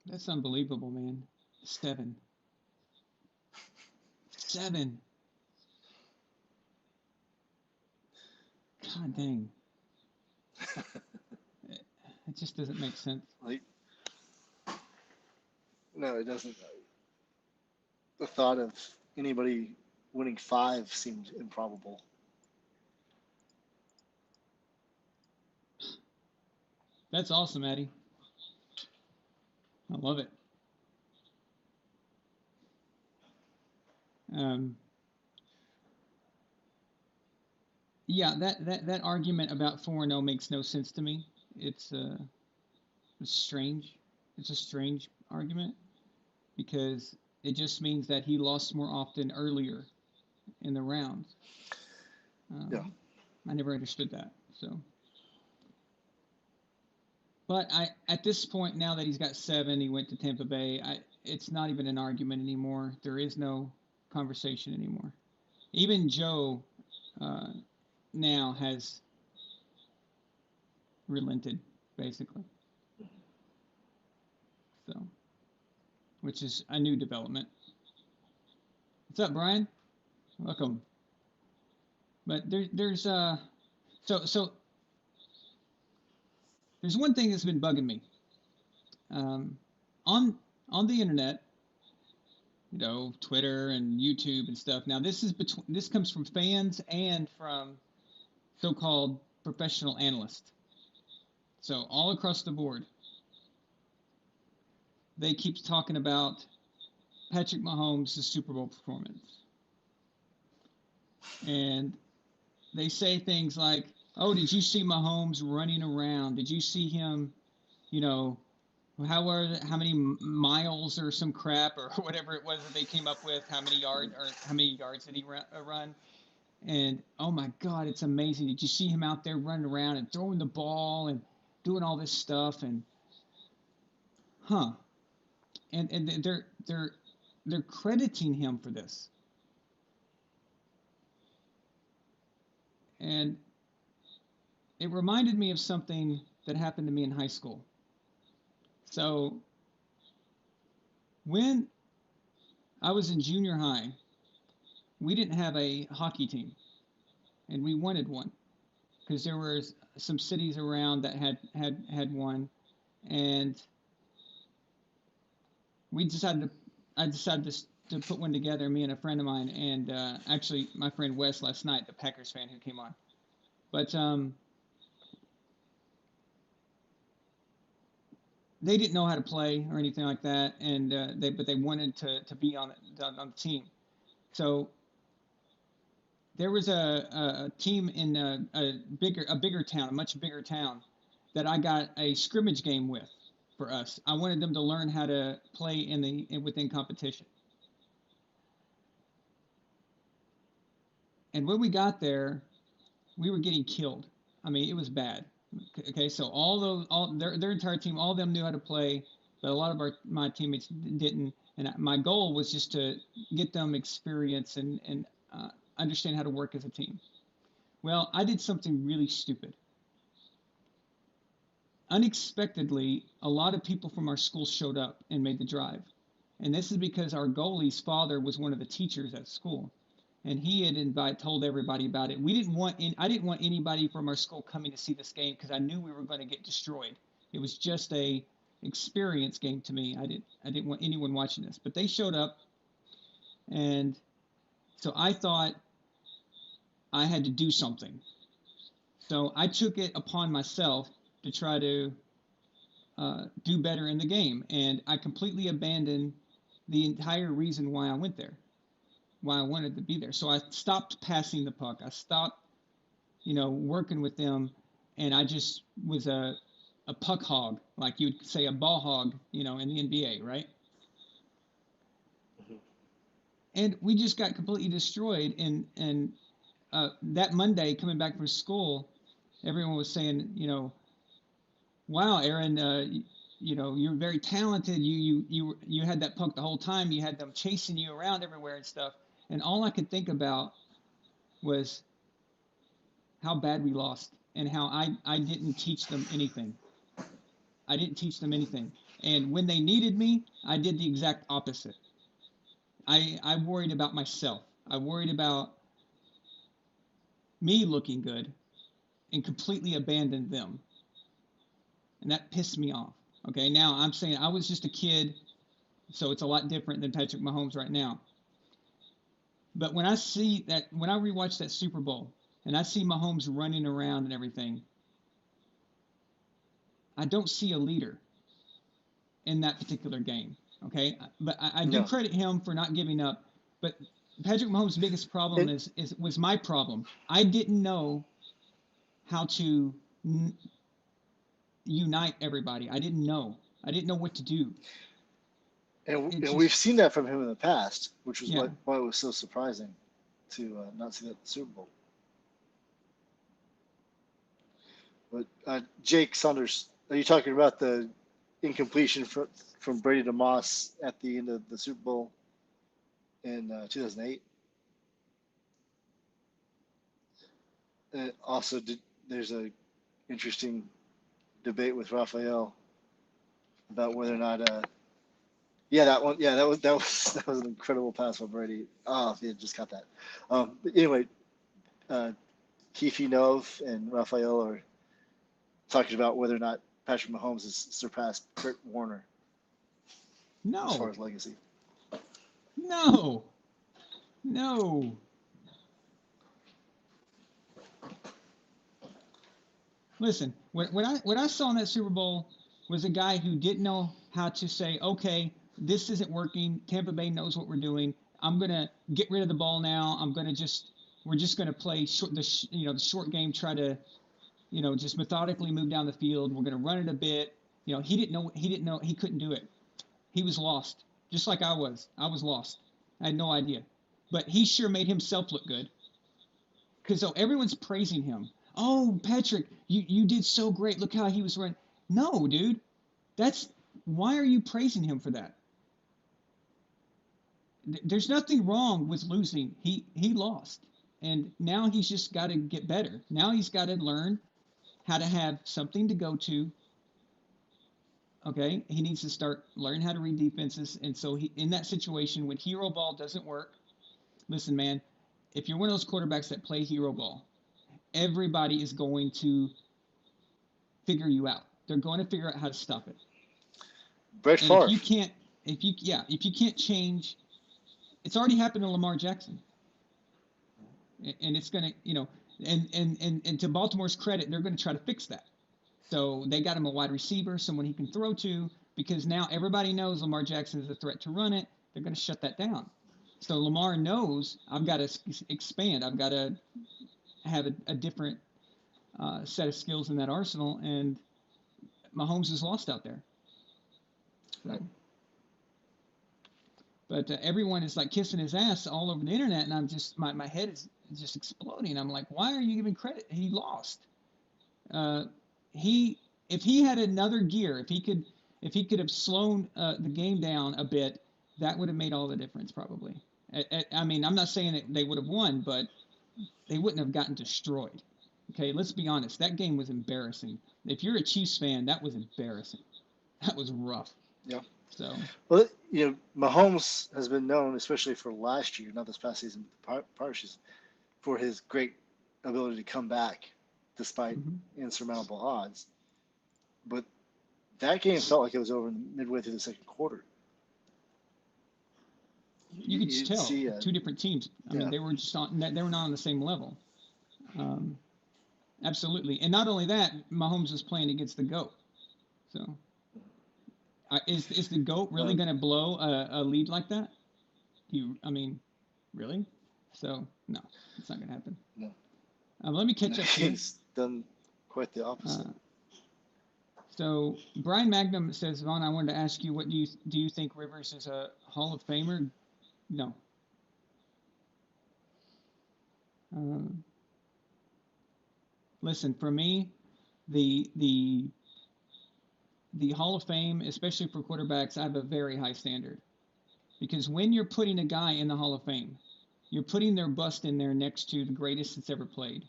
That's unbelievable, man. 7, 7. God dang, it just doesn't make sense. Like, no, it doesn't. The thought of anybody winning 5 seemed improbable. That's awesome, Eddie. I love it. Um, yeah, that argument about 4-0 makes no sense to me. It's it's strange. It's a strange argument because it just means that he lost more often earlier in the rounds. Yeah. Um, I never understood that. So, but I at this point now that he's got 7, he went to Tampa Bay. It's not even an argument anymore. There is no conversation anymore. Even Joe uh, now has relented basically. So, which is a new development. What's up, Brian? Welcome. But so there's one thing that's been bugging me um, on the internet, Twitter and YouTube and stuff. Now this comes from fans and from so-called professional analysts. So all across the board, they keep talking about Patrick Mahomes' Super Bowl performance, and they say things like, "Oh, did you see Mahomes running around? Did you see him? You know, how many miles or some crap or whatever it was that they came up with? How many yards did he run? And oh my God, it's amazing! Did you see him out there running around and throwing the ball and doing all this stuff? And huh? And they're crediting him for this. And it reminded me of something that happened to me in high school. So when I was in junior high, we didn't have a hockey team, and we wanted one because there were some cities around that had one, and we decided to. I decided to put one together. Me and a friend of mine, and actually my friend Wes last night, the Packers fan who came on. But they didn't know how to play or anything like that, and they wanted to be on the team. So there was a team in a bigger town, a much bigger town, that I got a scrimmage game with for us. I wanted them to learn how to play within competition. And when we got there, we were getting killed. I mean, it was bad. Okay, so all their entire team, all of them knew how to play, but a lot of my teammates didn't. And my goal was just to get them experience and understand how to work as a team. Well, I did something really stupid. Unexpectedly, a lot of people from our school showed up and made the drive. And this is because our goalie's father was one of the teachers at school. And he had told everybody about it. I didn't want anybody from our school coming to see this game because I knew we were going to get destroyed. It was just a experience game to me. I didn't want anyone watching this. But they showed up, and so I thought I had to do something. So I took it upon myself to try to do better in the game, and I completely abandoned the entire reason why I went there, why I wanted to be there. So I stopped passing the puck. I stopped, working with them, and I just was a puck hog, like you'd say a ball hog, in the NBA, right? Mm-hmm. And we just got completely destroyed. And that Monday, coming back from school, everyone was saying, wow, Aaron, you're very talented. You had that puck the whole time. You had them chasing you around everywhere and stuff. And all I could think about was how bad we lost and how I didn't teach them anything. I didn't teach them anything. And when they needed me, I did the exact opposite. I worried about myself. I worried about me looking good and completely abandoned them. And that pissed me off. Okay, now I'm saying I was just a kid, so it's a lot different than Patrick Mahomes right now. But when I rewatch that Super Bowl and I see Mahomes running around and everything, I don't see a leader in that particular game. Okay, but I do No, credit him for not giving up. But Patrick Mahomes' biggest problem and was my problem. I didn't know how to unite everybody. I didn't know. I didn't know what to do. It and we've just seen that from him in the past, which was yeah. why it was so surprising to not see that in the Super Bowl. But Jake Saunders, are you talking about the incompletion from Brady to Moss at the end of the Super Bowl in 2008? Also, there's a interesting debate with Raphael about whether or not. Yeah, that one. Yeah, that was an incredible pass from Brady. Oh, if he had just caught that. But anyway, uh, Keefe Nove and Raphael are talking about whether or not Patrick Mahomes has surpassed Kurt Warner as far No, as legacy. no, no. Listen, what I saw in that Super Bowl was a guy who didn't know how to say, okay, this isn't working. Tampa Bay knows what we're doing. I'm gonna get rid of the ball now. We're just gonna play the short game. Try to just methodically move down the field. We're gonna run it a bit. He didn't know he couldn't do it. He was lost, just like I was. I was lost. I had no idea, but he sure made himself look good because everyone's praising him. Oh, Patrick, you did so great. Look how he was running. No, dude, that's why are you praising him for that? There's nothing wrong with losing. He lost, and now he's just got to get better. Now he's got to learn how to have something to go to. Okay, he needs to start learn how to read defenses, and so in that situation when hero ball doesn't work, listen, man, if you're one of those quarterbacks that play hero ball, everybody is going to figure you out. They're going to figure out how to stop it. Brett And if Favre. you can't, if you can't change, it's already happened to Lamar Jackson, and it's gonna, and to Baltimore's credit, they're going to try to fix that. So they got him a wide receiver, someone he can throw to, because now everybody knows Lamar Jackson is a threat to run it. They're going to shut that down. So Lamar knows I've got to expand. I've got to have a different set of skills in that arsenal, and Mahomes is lost out there. So, Right. but everyone is like kissing his ass all over the internet, and I'm just my head is just exploding. I'm like, why are you giving credit? He lost. Uh, he if he had another gear, if he could have slowed the game down a bit, that would have made all the difference probably. I mean, I'm not saying that they would have won, but they wouldn't have gotten destroyed. Okay, let's be honest. That game was embarrassing. If you're a Chiefs fan, that was embarrassing. That was rough. Yeah. So, Well, Mahomes has been known, especially for last year, not this past season, but prior season, for his great ability to come back despite mhm. insurmountable odds. But that game felt like it was over midway through the second quarter. You could You'd tell see, two different teams. I mean, yeah, they were just on. They were not on the same level. Um, absolutely, and not only that, Mahomes was playing against the goat. So, is the goat really um, going to blow a lead like that? I mean, really? So, no, it's not going to happen. no, Let me no, catch up here. he's done quite the opposite. Uh, so Brian Magnum says, Vaughn, I wanted to ask you, what do you think Rivers is a Hall of Famer? No. Um, Listen, for me, the the the Hall of Fame, especially for quarterbacks, I have a very high standard because when you're putting a guy in the Hall of Fame, you're putting their bust in there next to the greatest that's ever played.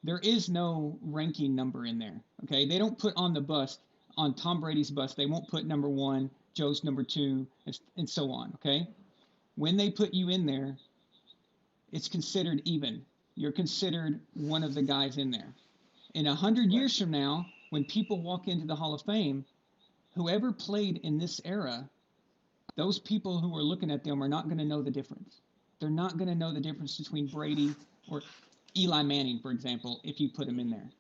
There is no ranking number in there. Okay, they don't put on the bust on Tom Brady's bust. They won't put number one, Joe's number two, and so on. Okay, when they put you in there, it's considered even. You're considered one of the guys in there. In 100 Right. years from now, when people walk into the Hall of Fame, whoever played in this era, those people who are looking at them are not going to know the difference. They're not going to know the difference between Brady or Eli Manning, for example, if you put him in there.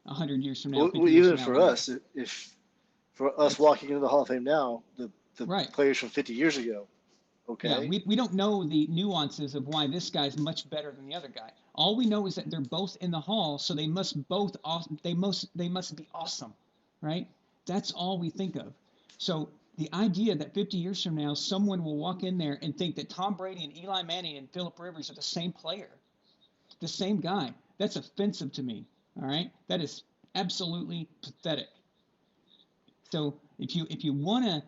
100 years from now, Well, 50 years from even now, for whatever. us, if for us It's walking into the Hall of Fame now, the right. players from 50 years ago, Yeah, okay, we don't know the nuances of why this guy's much better than the other guy. All we know is that they're both in the hall, so they must be awesome, right? That's all we think of. So the idea that 50 years from now someone will walk in there and think that Tom Brady and Eli Manning and Philip Rivers are the same player, the same guy, that's offensive to me. All right, that is absolutely pathetic. So if you wanna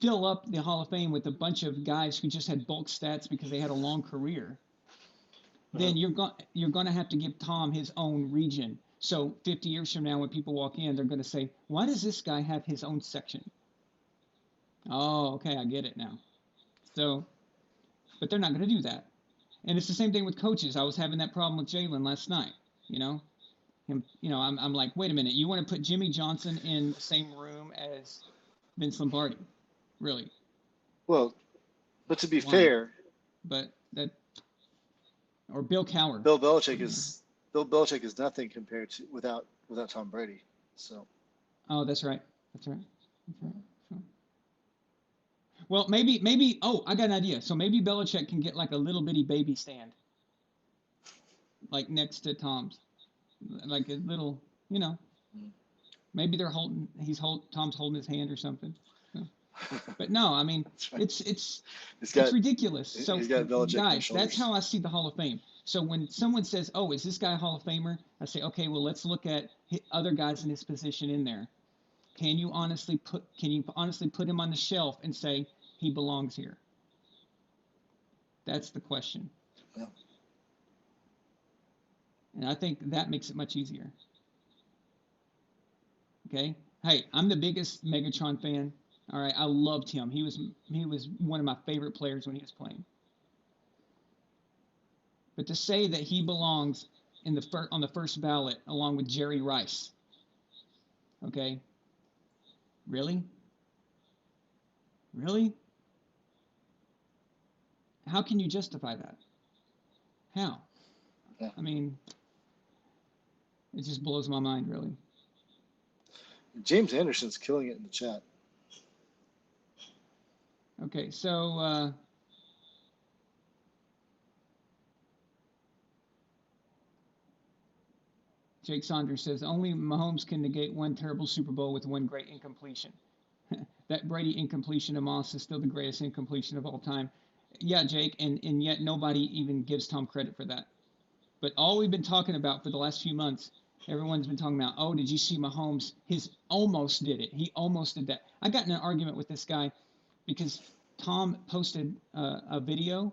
fill up the Hall of Fame with a bunch of guys who just had bulk stats because they had a long career, uh-huh. then you're going to have to give Tom his own region. So 50 years from now, when people walk in, they're going to say, "Why does this guy have his own section?" Oh, okay, I get it now. So, but they're not going to do that. And it's the same thing with coaches. I was having that problem with Jalen last night. You know, I'm like, wait a minute, you want to put Jimmy Johnson in the same room as Vince Lombardi? Really? Well, but to be Why? fair, But that or Bill Cowher. Bill Belichick is Bill Belichick is nothing compared to without Tom Brady. So Oh, that's right. That's right. That's right. So, well, maybe. Oh, I got an idea. So maybe Belichick can get like a little bitty baby stand, like next to Tom's, like a little. You know, maybe they're holding. Tom's holding his hand or something. So, but no, I mean, that's right. it's He's it's got ridiculous. So he's got Belichick on his guys, that's shoulders. how I see the Hall of Fame. So when someone says, "Oh, is this guy a Hall of Famer?" I say, "Okay, well, let's look at other guys in his position in there. Can you honestly put him on the shelf and say he belongs here?" That's the question. Yeah. And I think that makes it much easier. Okay? Hey, I'm the biggest Megatron fan. All right, I loved him. He was one of my favorite players when he was playing. But to say that he belongs on the first ballot along with Jerry Rice, okay? Really? Really? How can you justify that? How? Yeah. I mean, it just blows my mind, really. James Anderson's killing it in the chat. Okay, so Jake Saunders says only Mahomes can negate one terrible Super Bowl with one great incompletion. That Brady incompletion of Moss is still the greatest incompletion of all time. Yeah, Jake, and yet nobody even gives Tom credit for that. But all we've been talking about for the last few months, everyone's been talking about, oh, did you see Mahomes? His almost did it. He almost did that. I got in an argument with this guy because Tom posted a video.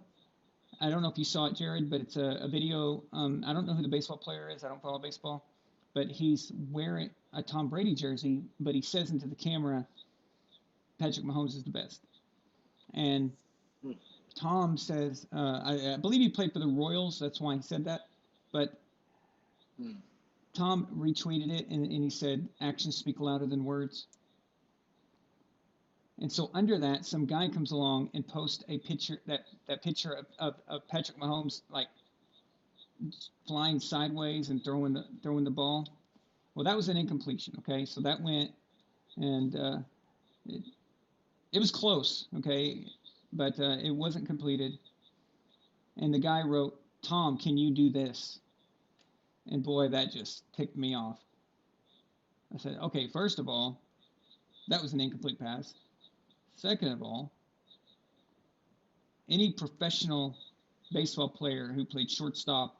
I don't know if you saw it, Jared, but it's a video. I don't know who the baseball player is. I don't follow baseball. But he's wearing a Tom Brady jersey, but he says into the camera, Patrick Mahomes is the best. And Hmm. Tom says, I believe he played for the Royals. That's why he said that. But Hmm. Tom retweeted it and he said, actions speak louder than words. And so under that, some guy comes along and posts a picture, that picture of Patrick Mahomes like flying sideways and throwing the ball. Well, that was an incompletion. Okay, so that went and it, it was close. Okay, but it wasn't completed. And the guy wrote, "Tom, can you do this?" And boy, that just ticked me off. I said, "Okay, first of all, that was an incomplete pass. Second of all, any professional baseball player who played shortstop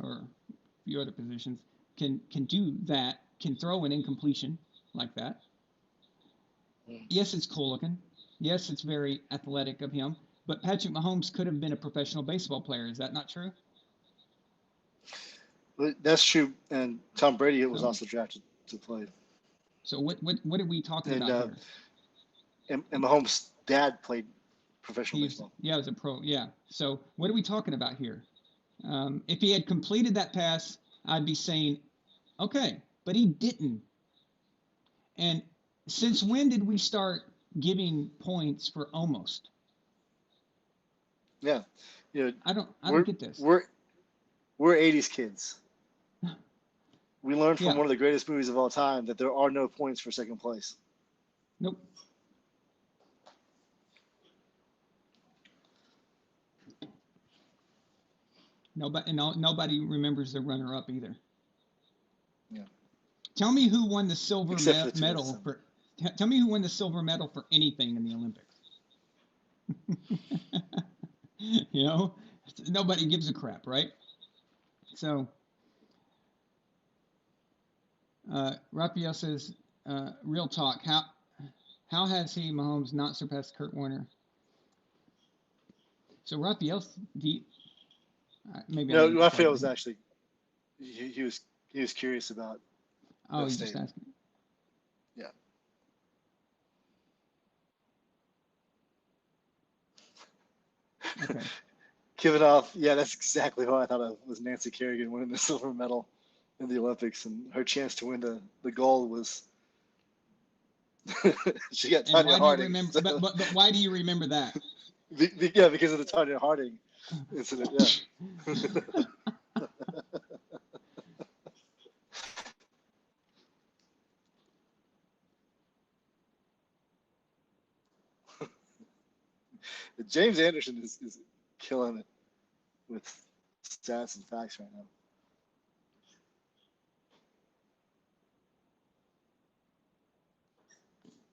or a few other positions can do that, can throw an incompletion like that. Hmm. Yes, it's cool looking. Yes, it's very athletic of him. But Patrick Mahomes could have been a professional baseball player. Is that not true? But that's true. And Tom Brady was So, also drafted to play. so what are we talking And about here? and Mahomes' dad played professional He's baseball. yeah, as a pro. Yeah. So what are we talking about here? If he had completed that pass, I'd be saying, okay, but he didn't. And since when did we start giving points for almost? Yeah. You know, I don't we're get this. we're we're 80s kids. We learned from Yeah. one of the greatest movies of all time that there are no points for second place. Nope. Nobody remembers the runner-up either. Yeah. Tell me who won the silver Except for the medal 2007. for. Tell me who won the silver medal for anything in the Olympics. You know, nobody gives a crap, right? So, Raphael says, "Real talk. How has he Mahomes not surpassed Kurt Warner?" So Raphael, maybe I No, didn't quite Raphael get was him. actually he was curious about Oh, that he's just statement. asking. Yeah. Okay. Kivinoff, yeah, that's exactly who I thought of, was Nancy Kerrigan winning the silver medal in the Olympics, and her chance to win the gold was she got And Tanya why do you Harding. remember? So, But why do you remember that? yeah, because of the Tanya Harding incident. Yeah. James Anderson is killing it with stats and facts right now.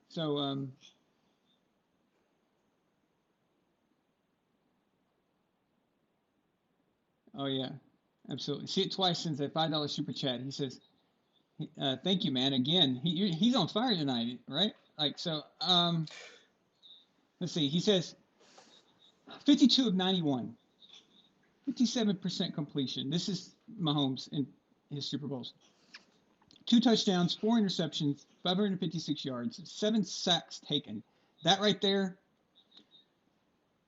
So, oh yeah, absolutely. See it twice since a $5 super chat. He says, "Thank you, man. Again, he's on fire tonight, right? Like so. Let's see. He says 52 of 91, 57% completion. This is Mahomes in his Super Bowls. 2 touchdowns, 4 interceptions, 556 yards, 7 sacks taken. That right there,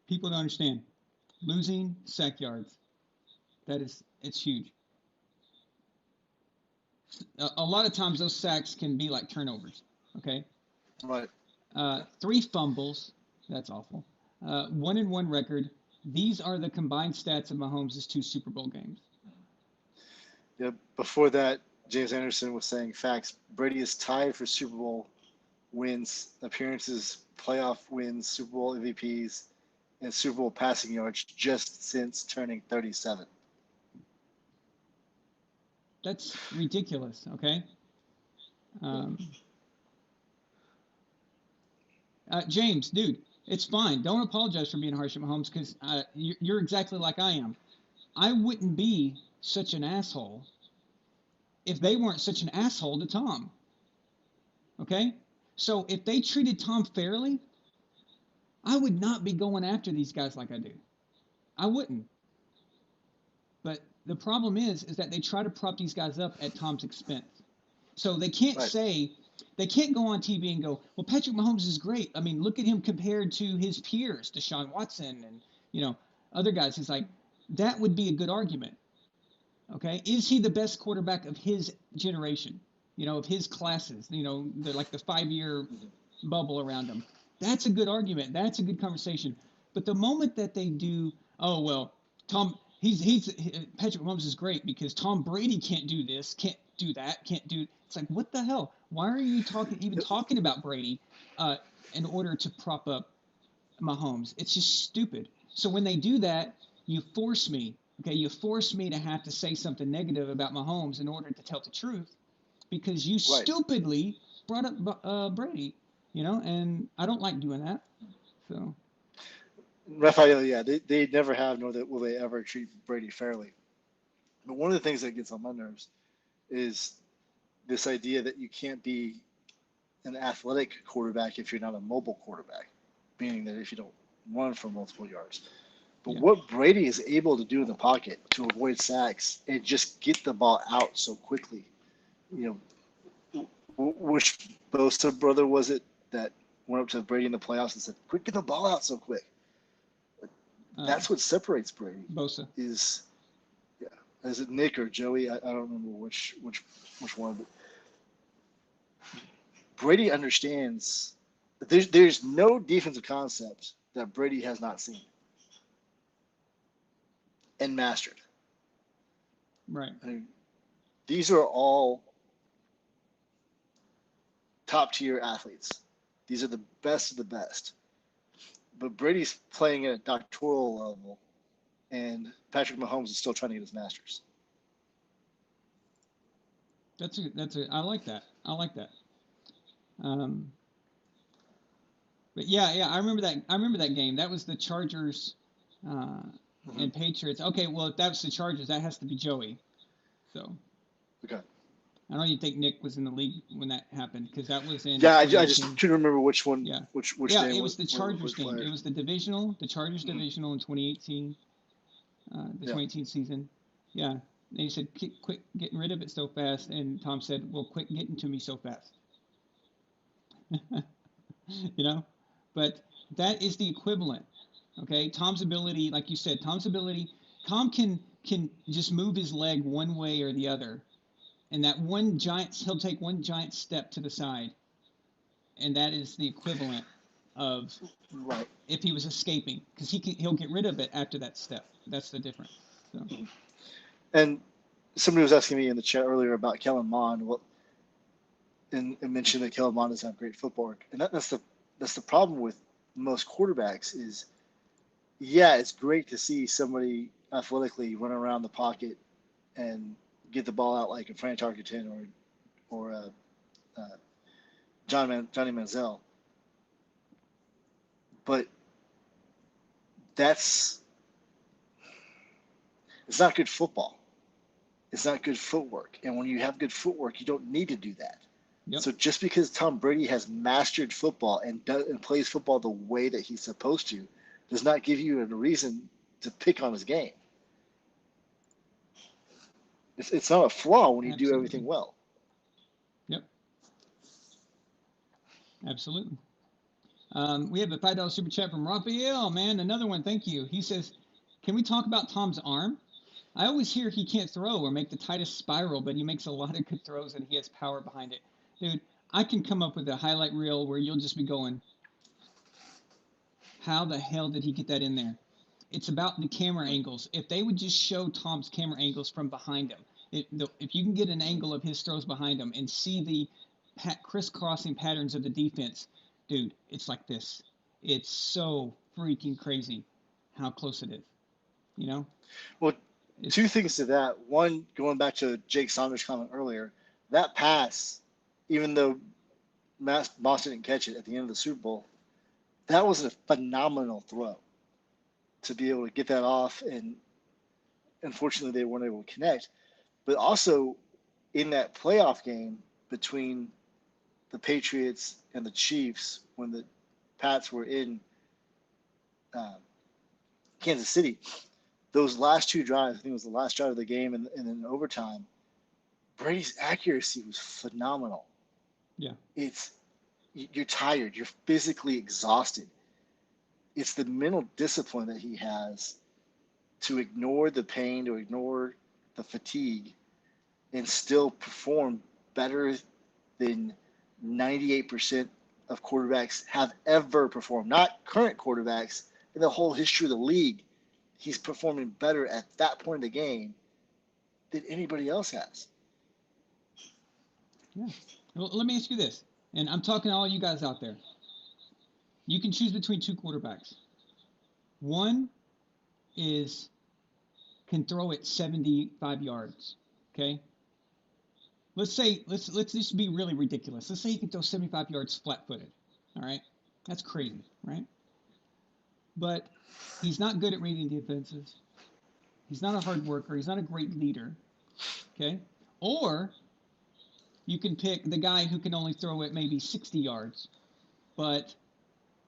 people don't understand. Losing sack yards. It's huge. A lot of times those sacks can be like turnovers. Okay. Right. 3 fumbles. That's awful. 1-1 record. These are the combined stats of Mahomes' 2 Super Bowl games. Yeah. Before that, James Anderson was saying facts. Brady is tied for Super Bowl wins, appearances, playoff wins, Super Bowl MVPs, and Super Bowl passing yards just since turning 37. That's ridiculous. Okay. Um, James, dude, it's fine. Don't apologize for being harsh at Mahomes because you're exactly like I am. I wouldn't be such an asshole if they weren't such an asshole to Tom. Okay? So if they treated Tom fairly, I would not be going after these guys like I do. I wouldn't. But the problem is that they try to prop these guys up at Tom's expense. So they can't Right. they can't go on TV and go, well, Patrick Mahomes is great. I mean, look at him compared to his peers, Deshaun Watson and, other guys. It's like, that would be a good argument. Okay. Is he the best quarterback of his generation? Of his classes, like the 5-year bubble around him. That's a good argument. That's a good conversation. But the moment that they do, oh, well, he's Patrick Mahomes is great because Tom Brady can't do this, can't do that, can't do. It's like, what the hell? Why are you talking about Brady in order to prop up Mahomes? It's just stupid. So when they do that, you force me. Okay, you force me to have to say something negative about Mahomes in order to tell the truth because you Right. stupidly brought up Brady. And I don't like doing that. So. Raphael, yeah, they never have, nor will they ever treat Brady fairly. But one of the things that gets on my nerves is this idea that you can't be an athletic quarterback if you're not a mobile quarterback, meaning that if you don't run for multiple yards. But Yeah. what Brady is able to do in the pocket to avoid sacks and just get the ball out so quickly, which Bosa brother was it that went up to Brady in the playoffs and said, "Quick, get the ball out so quick." That's what separates Brady. Bosa. Is it Nick or Joey? I don't remember which one. But Brady understands that there's no defensive concept that Brady has not seen and mastered. Right. I mean, These are all top tier athletes. These are the best of the best. But Brady's playing at a doctoral level, and Patrick Mahomes is still trying to get his master's. I like that. I like that. Um, but yeah, I remember that. I remember that game. That was the Chargers uh, Mm-hmm. and Patriots. Okay, well if that's the Chargers, that has to be Joey. So Okay. I don't even think Nick was in the league when that happened because that was in Yeah, I just 2018. couldn't remember which one, Yeah, which yeah, name it was the was Chargers game. It fired. was the divisional, the Chargers Mm-hmm. divisional in 2018, the Yeah. 2018 season. Yeah, they said quit getting rid of it so fast, and Tom said, "Well, quit getting to me so fast." you know, but that is the equivalent. Okay, Tom's ability, like you said, Tom's ability, Tom can just move his leg one way or the other, and that one giant, he'll take one giant step to the side, and that is the equivalent of Right. if he was escaping, because he'll get rid of it after that step. That's the difference. So Mm-hmm. And somebody was asking me in the chat earlier about Kellen Mond. Well, and mentioned that Kellen Mond doesn't have great footwork, and that's the problem with most quarterbacks is, yeah, it's great to see somebody athletically run around the pocket and get the ball out like a Frank Tarkenton or Johnny Manziel, but that's it's not good football. It's not good footwork, and when you have good footwork, you don't need to do that. yep, So just because Tom Brady has mastered football and plays football the way that he's supposed to, does not give you a reason to pick on his game. It's not a flaw when you do everything absolutely, well. yep, absolutely. We have a $5 super chat from Raphael, man, another one. Thank you. He says, "Can we talk about Tom's arm? I always hear he can't throw or make the tightest spiral, but he makes a lot of good throws and he has power behind it." Dude, I can come up with a highlight reel where you'll just be going, "How the hell did he get that in there?" It's about the camera angles. If they would just show Tom's camera angles from behind him, if you can get an angle of his throws behind him and see the crisscrossing patterns of the defense, dude, it's like this. It's so freaking crazy how close it is. You know, Well, two it's things to that. One, going back to Jake Saunders' comment earlier, that pass, even though Moss didn't catch it at the end of the Super Bowl, that was a phenomenal throw to be able to get that off. And unfortunately, they weren't able to connect. But also in that playoff game between the Patriots and the Chiefs, when the Pats were in uh, Kansas City, those last two drives, I think it was the last drive of the game and then overtime, Brady's accuracy was phenomenal. yeah, It's you're tired, you're physically exhausted. It's the mental discipline that he has to ignore the pain, to ignore the fatigue, and still perform better than 98% of quarterbacks have ever performed. Not current quarterbacks, in the whole history of the league. He's performing better at that point in the game than anybody else has. yeah. Well, let me ask you this, and I'm talking to all you guys out there. You can choose between two quarterbacks. One is can throw it 75 yards. Okay, let's just be really ridiculous. Let's say he can throw 75 yards flat-footed. All right, that's crazy, right? But he's not good at reading defenses. He's not a hard worker. He's not a great leader. Okay, or you can pick the guy who can only throw it maybe 60 yards, but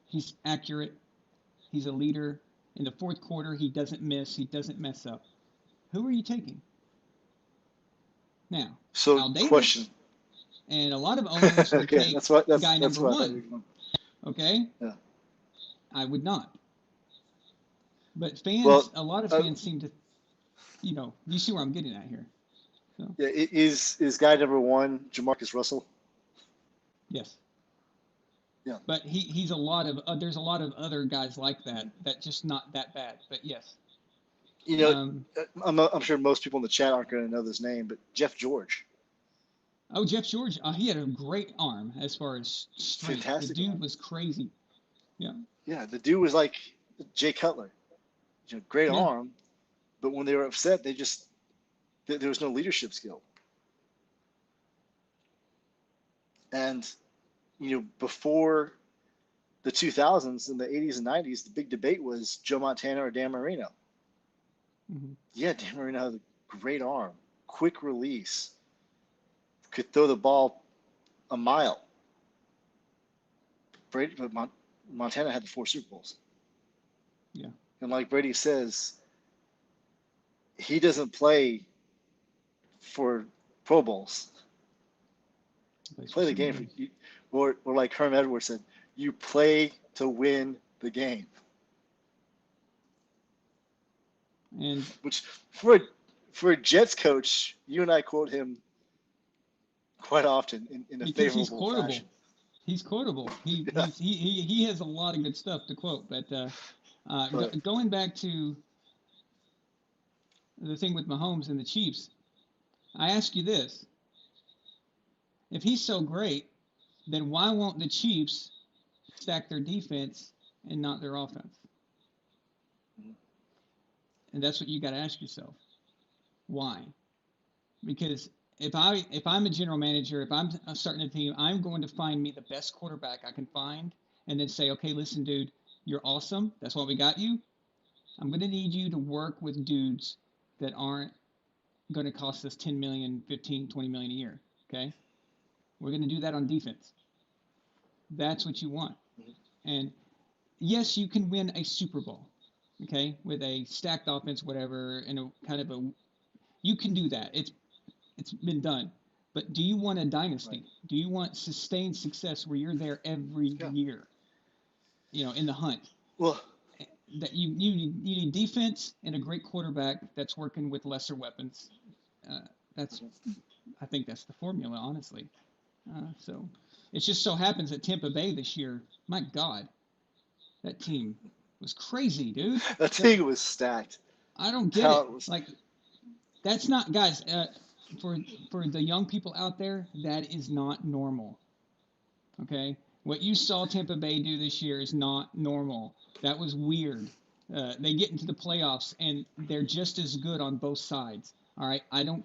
he's accurate. He's a leader. In the fourth quarter, he doesn't miss. He doesn't mess up. Who are you taking? Now, So, Al question. Davis and a lot of owners would Okay, take guy that's number what I thought you one. were going. Okay, Yeah. I would not. But Well, a lot of uh, fans seem to, you see where I'm getting at here. So yeah, is guy number one Jamarcus Russell? yes, Yeah. but there's a lot of other guys like that just not that bad. But yes, You know, Um, I'm sure most people in the chat aren't going to know this name, but Jeff George, oh, Jeff George, he had a great arm as far as strength. The fantastic dude arm. was crazy. Yeah, Yeah, the dude was like Jay Cutler, great yeah, arm, but when they were upset, there was no leadership skill. And before the 2000s, in the 80s and 90s, the big debate was Joe Montana or Dan Marino. hmm Yeah, Dan Marino had a great arm, quick release, could throw the ball a mile. But Montana had the 4 Super Bowls. yeah. And like Brady says, he doesn't play for Pro Bowls. Plays for Play the Super game for Bowls. you, or like Herm Edwards said, you play to win the game. And Which for a Jets coach, you and I quote him quite often in a because he's favorable quotable, fashion. he's quotable. He Yeah, he's he has a lot of good stuff to quote. But but going back to the thing with Mahomes and the Chiefs, I ask you this: if he's so great, then why won't the Chiefs stack their defense and not their offense? And that's what you got to ask yourself. Why? Because if I'm a general manager, if I'm starting a team, I'm going to find me the best quarterback I can find, and then say, okay, listen, dude, you're awesome. That's why we got you. I'm going to need you to work with dudes that aren't going to cost us 10 million, 15, 20 million a year. Okay, we're going to do that on defense. That's what you want. And yes, you can win a Super Bowl. Okay, with a stacked offense, whatever, and a kind of a you can do that. It's been done. But do you want a right, dynasty? Do you want sustained success where you're there every yeah. year, in the hunt? Well, That you need defense and a great quarterback that's working with lesser weapons. Uh, that's I think that's the formula, honestly. So it just so happens that Tampa Bay this year, my God, that team was crazy, dude. that That team was stacked. I don't get it. Talent was Like that's not guys. For for the young people out there, that is not normal. Okay, what you saw Tampa Bay do this year is not normal. That was weird. They get into the playoffs and they're just as good on both sides. All right, I don't.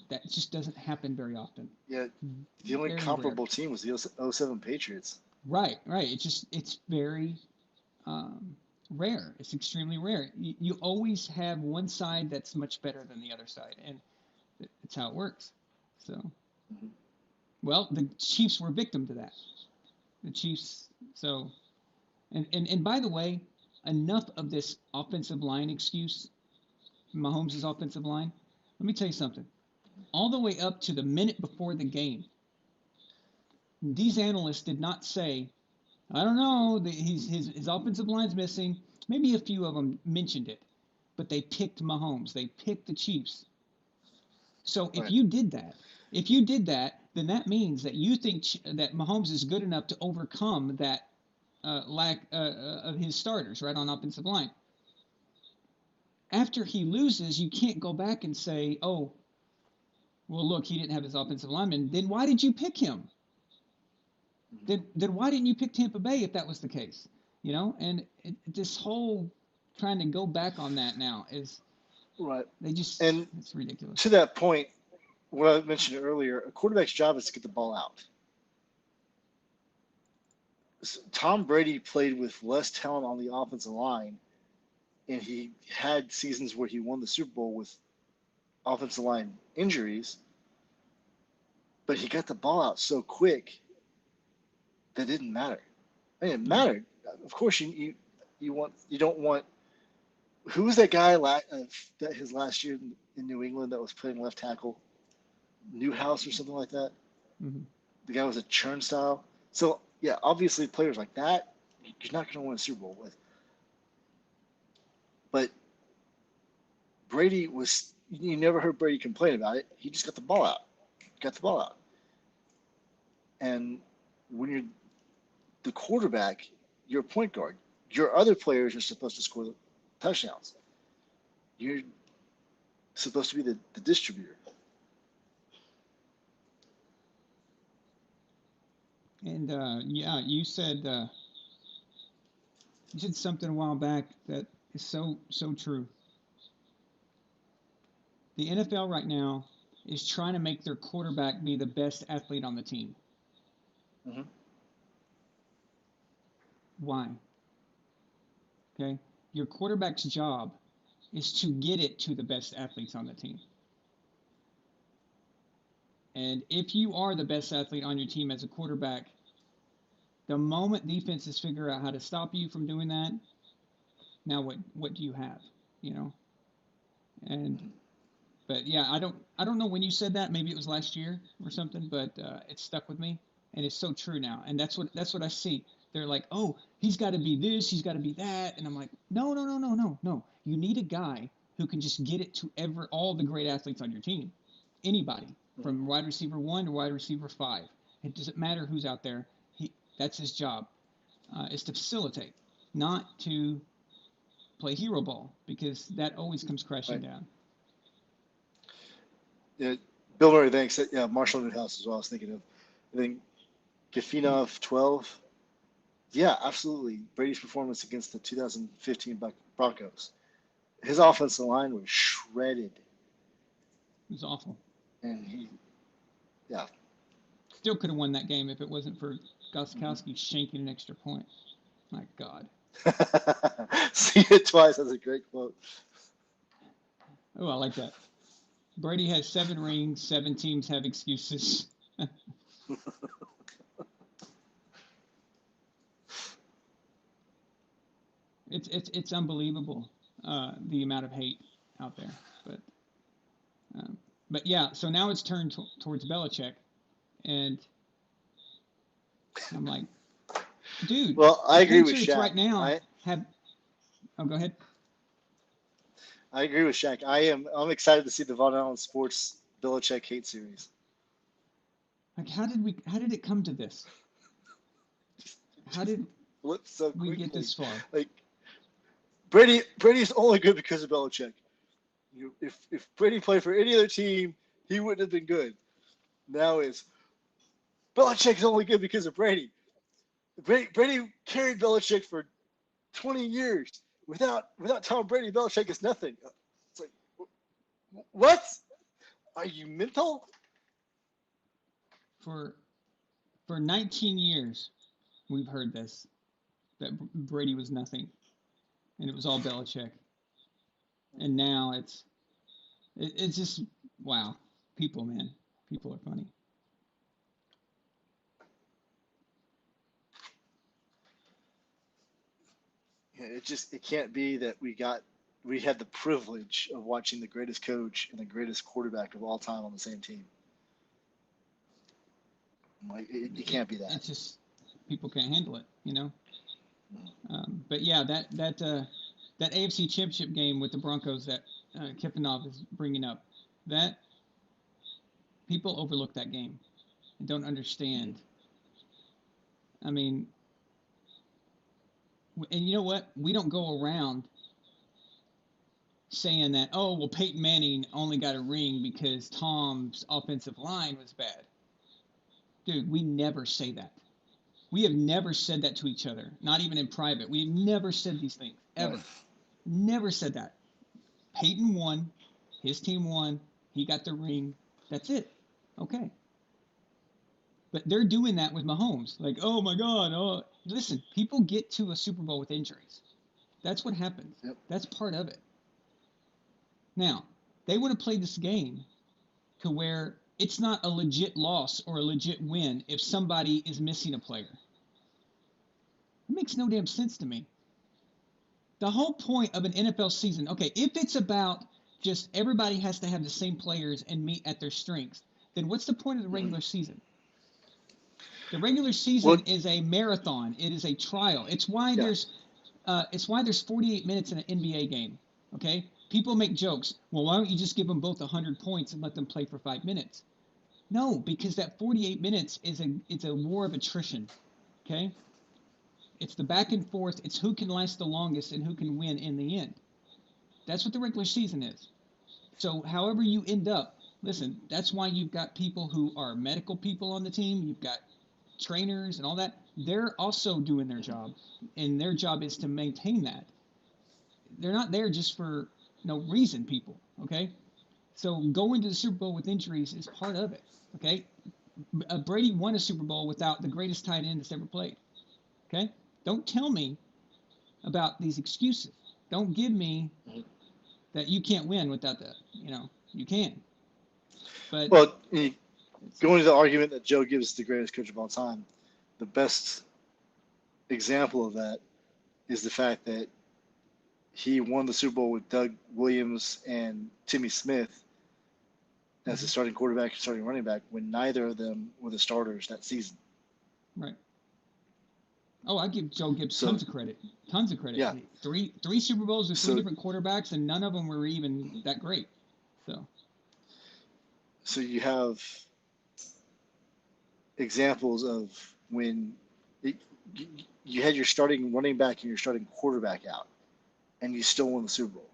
That just doesn't happen very often. yeah. The only Very rare. comparable team was the '07 Patriots. Right, right. It's very rare. It's extremely rare. You always have one side that's much better than the other side, and it's how it works. So, Mm-hmm. well, the Chiefs were victim to that. The Chiefs. So, and by the way, enough of this offensive line excuse. Mahomes' offensive line. Let me tell you something. All the way up to the minute before the game, these analysts did not say, I don't know, his offensive line's missing. Maybe a few of them mentioned it, but they picked Mahomes. They picked the Chiefs. So Right. if you did that, then that means that you think that Mahomes is good enough to overcome that lack of his starters right on offensive line. After he loses, you can't go back and say, oh, well, look, he didn't have his offensive lineman. Then why did you pick him? Then why didn't you pick Tampa Bay if that was the case? And this whole trying to go back on that now is Right. they just And it's ridiculous. to that point, what I mentioned earlier, a quarterback's job is to get the ball out. Tom Brady played with less talent on the offensive line, and he had seasons where he won the Super Bowl with offensive line injuries, but he got the ball out so quick that it didn't matter. I mean, it Yeah. mattered. Of course, you don't want who was that guy that his last year in New England that was playing left tackle, Newhouse or something like that. Mm-hmm. The guy was a turnstile. So yeah, obviously players like that you're not going to win a Super Bowl with. But Brady was you never heard Brady complain about it. He just got the ball out. Got the ball out. And when you're the quarterback, you're a point guard. Your other players are supposed to score the touchdowns. You're supposed to be the distributor. And yeah, you said something a while back that is so true. The NFL right now is trying to make their quarterback be the best athlete on the team. Mm-hmm. Why? Okay, your quarterback's job is to get it to the best athletes on the team. And if you are the best athlete on your team as a quarterback, the moment defenses figure out how to stop you from doing that, now what do you have? You know? And but yeah, I don't know when you said that. Maybe it was last year or something, but it stuck with me, and it's so true now. And that's what I see. They're like, oh, he's got to be this, he's got to be that, and I'm like, no, no, no, no, no, no. You need a guy who can just get it to all the great athletes on your team. Anybody Mm-hmm. from wide receiver 1 to wide receiver 5. It doesn't matter who's out there. That's his job. Is to facilitate, not to play hero ball, because that always comes crashing Right. down. Yeah, Bill Murray thinks that, yeah, Marshall Newhouse is what I was thinking of. I think Gafinov 12. Yeah, absolutely. Brady's performance against the 2015 Broncos. His offensive line was shredded, It was awful. and yeah. Still could have won that game if it wasn't for Mm-hmm. Goskowski shanking an extra point. My God. See it twice. That's a great quote. Oh, I like that. Brady has 7 rings. 7 teams have excuses. It's unbelievable, the amount of hate out there. But um, but yeah. So now it's turned towards Belichick, and I'm like, dude, Well, the I agree with Patriots Shaq. right now I have. Oh, go ahead. I agree with Shaq. I'm excited to see the Von Allen Sports Belichick hate series. Like, how did it come to this? How Just did flip so we get quickly. this far? Like Brady's only good because of Belichick. If Brady played for any other team, he wouldn't have been good. Now it's Belichick is only good because of Brady. Brady carried Belichick for 20 years. Without Tom Brady, Belichick is nothing. It's like, what? Are you mental? For 19 years, we've heard this, that Brady was nothing, and it was all Belichick. And now it's just wow. People, man, people are funny. It can't be that we had the privilege of watching the greatest coach and the greatest quarterback of all time on the same team. Like it can't be that. It's just people can't handle it, you know. But yeah, that AFC Championship game with the Broncos that Kifanov is bringing up, that people overlook that game and don't Mm-hmm. understand. I mean, and you know what? We don't go around saying that, oh, well, Peyton Manning only got a ring because Tom's offensive line was bad. Dude, we never say that. We have never said that to each other, not even in private. We've never said these things, Right. ever. Never said that. Peyton won. His team won. He got the ring. That's it. Okay. But they're doing that with Mahomes. Like, oh my God. Oh, listen, people get to a Super Bowl with injuries. That's what happens. Yep. That's part of it. Now, they would have played this game to where it's not a legit loss or a legit win if somebody is missing a player. It makes no damn sense to me. The whole point of an NFL season, okay, if it's about just everybody has to have the same players and meet at their strengths, then what's the point of the Mm-hmm. regular season? The regular season Well, is a marathon. It is a trial. yeah. It's why there's 48 minutes in an NBA game. Okay, people make jokes. Well, why don't you just give them both 100 points and let them play for 5 minutes? No, because that 48 minutes is a war of attrition. Okay, it's the back and forth. It's who can last the longest and who can win in the end. That's what the regular season is. So however you end up, listen, that's why you've got people who are medical people on the team. You've got trainers and all that. They're also doing their job, and their job is to maintain that. They're not there just for no reason, people. Okay, so going to the Super Bowl with injuries is part of it. Okay, Brady won a Super Bowl without the greatest tight end that's ever played. Okay, don't tell me about these excuses. Don't give me that you can't win without that. You can. But Well, going to the argument that Joe Gibbs is the greatest coach of all time, the best example of that is the fact that he won the Super Bowl with Doug Williams and Timmy Smith as the starting quarterback and starting running back when neither of them were the starters that season. Right. Oh, I give Joe Gibbs tons of credit. Tons of credit. Yeah. Three Super Bowls with three different quarterbacks, and none of them were even that great. So you have examples of when you had your starting running back and your starting quarterback out, and you still won the Super Bowl.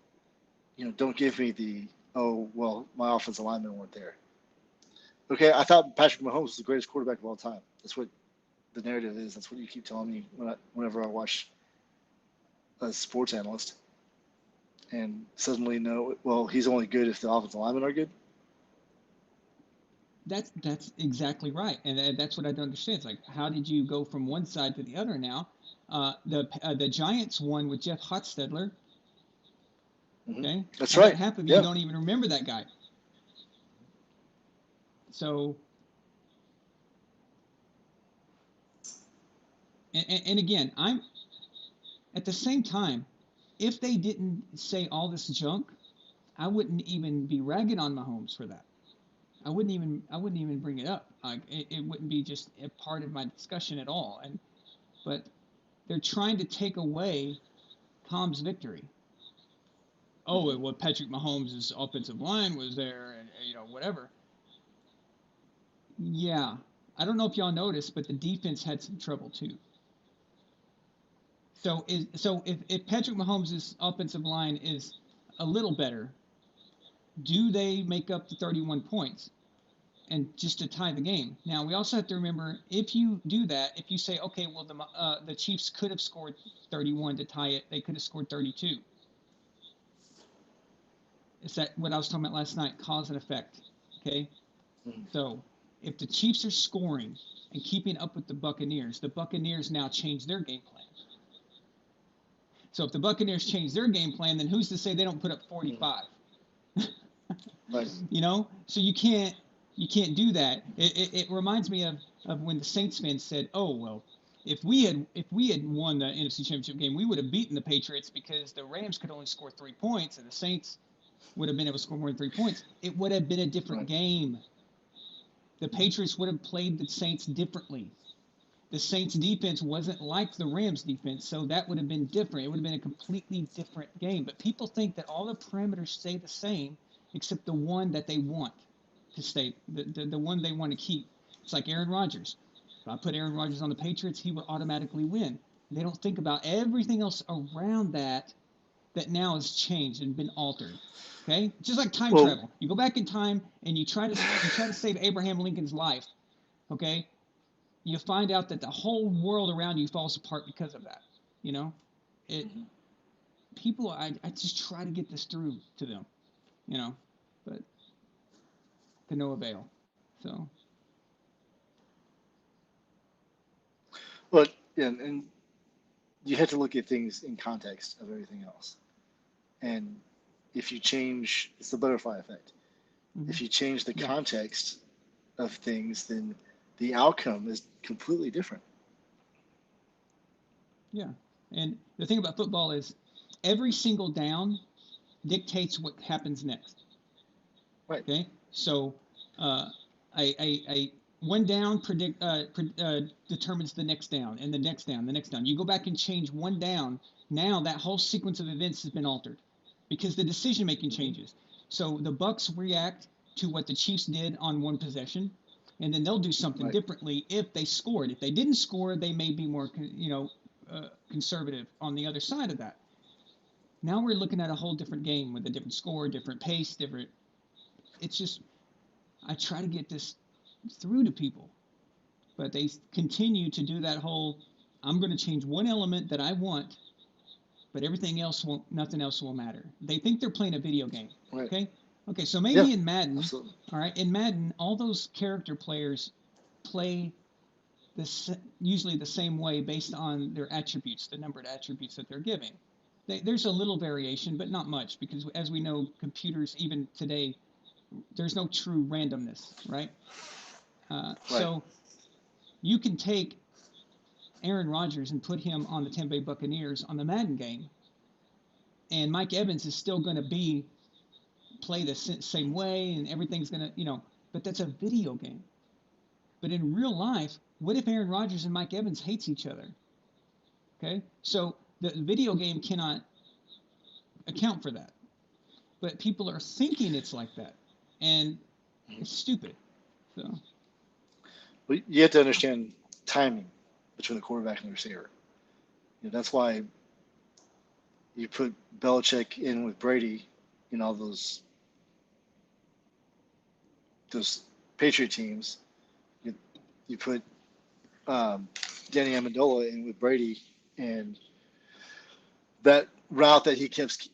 Don't give me the, oh, well, my offensive linemen weren't there. Okay, I thought Patrick Mahomes was the greatest quarterback of all time. That's what the narrative is. That's what you keep telling me whenever I watch a sports analyst. And suddenly, no, well, he's only good if the offensive linemen are good. That's exactly right, and that's what I don't understand. It's like, how did you go from one side to the other now? The Giants won with Jeff Hostetler. Okay, that's right. Half of you don't even remember that guy. So, and again, I'm at the same time, if they didn't say all this junk, I wouldn't even be ragging on Mahomes for that. I wouldn't even bring it up. It wouldn't be just a part of my discussion at all. But they're trying to take away Tom's victory. Oh, well, Patrick Mahomes' offensive line was there, and whatever. Yeah, I don't know if y'all noticed, but the defense had some trouble too. So if Patrick Mahomes' offensive line is a little better, do they make up the 31 points? And just to tie the game. Now, we also have to remember, if you do that, if you say, okay, well, the Chiefs could have scored 31 to tie it, they could have scored 32. Is that what I was talking about last night? Cause and effect. Okay? So, if the Chiefs are scoring and keeping up with the Buccaneers now change their game plan. So, if the Buccaneers change their game plan, then who's to say they don't put up 45? Right. So you can't do that. It reminds me of when the Saints fans said, "Oh well, if we had won the NFC Championship game, we would have beaten the Patriots because the Rams could only score 3 points and the Saints would have been able to score more than 3 points. It would have been a different game. The Patriots would have played the Saints differently. The Saints defense wasn't like the Rams defense, so that would have been different. It would have been a completely different game. But people think that all the parameters stay the same except the one that they want to stay, the one they want to keep. It's like Aaron Rodgers. If I put Aaron Rodgers on the Patriots, he would automatically win. They don't think about everything else around that now has changed and been altered. Okay? Just like time travel. You go back in time and you try to save Abraham Lincoln's life. Okay? You find out that the whole world around you falls apart because of that. People, I just try to get this through to them, but to no avail. So. Well, yeah, and you have to look at things in context of everything else. And if you change, it's the butterfly effect. Mm-hmm. If you change the context of things, then the outcome is completely different. Yeah. And the thing about football is every single down dictates what happens next. Right. Okay. So one down determines the next down and the next down, the next down. You go back and change one down. Now that whole sequence of events has been altered because the decision making changes. So the Bucks react to what the Chiefs did on one possession, and then they'll do something differently if they scored. If they didn't score, they may be more, conservative on the other side of that. Now we're looking at a whole different game with a different score, different pace, different. It's just I try to get this through to people, but they continue to do that whole. I'm going to change one element that I want, but everything else won't. Nothing else will matter. They think they're playing a video game. Right. Okay. Okay. So Yeah. maybe in Madden, Absolutely. all right, in Madden, all those character players play this usually the same way based on their attributes, the numbered attributes that they're giving. There's a little variation, but not much, because as we know, computers even today, there's no true randomness, right? Right. So you can take Aaron Rodgers and put him on the Tampa Bay Buccaneers on the Madden game, and Mike Evans is still going to be play the same way, and everything's going to, but that's a video game. But in real life, what if Aaron Rodgers and Mike Evans hates each other? Okay, so the video game cannot account for that, but people are thinking it's like that, and it's stupid. So But you have to understand timing between the quarterback and the receiver. That's why you put Belichick in with Brady in all those Patriot teams. You put Danny Amendola in with Brady, and that route that he kept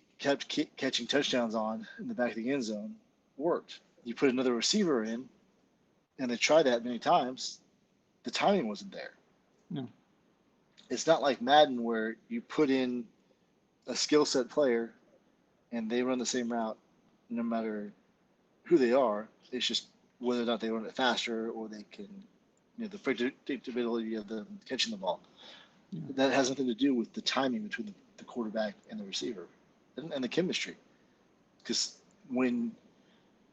catching touchdowns on in the back of the end zone worked. You put another receiver in, and they tried that many times. The timing wasn't there. no, It's not like Madden where you put in a skill set player and they run the same route no matter who they are. It's just whether or not they run it faster or they can, the predictability of them catching the ball. yeah, That has nothing to do with the timing between the quarterback and the receiver and the chemistry. Because when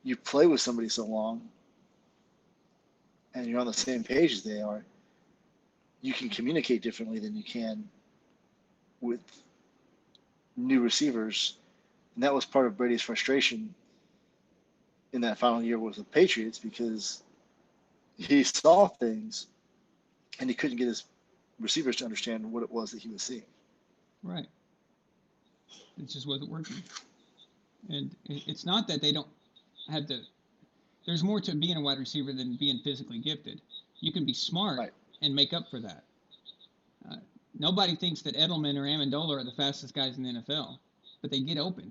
you play with somebody so long and you're on the same page as they are, you can communicate differently than you can with new receivers. And that was part of Brady's frustration in that final year with the Patriots, because he saw things and he couldn't get his receivers to understand what it was that he was seeing. right. It just wasn't working, and it's not that they don't have the. There's more to being a wide receiver than being physically gifted. You can be smart Right. and make up for that. Uh, Nobody thinks that Edelman or Amendola are the fastest guys in the NFL, but they get open.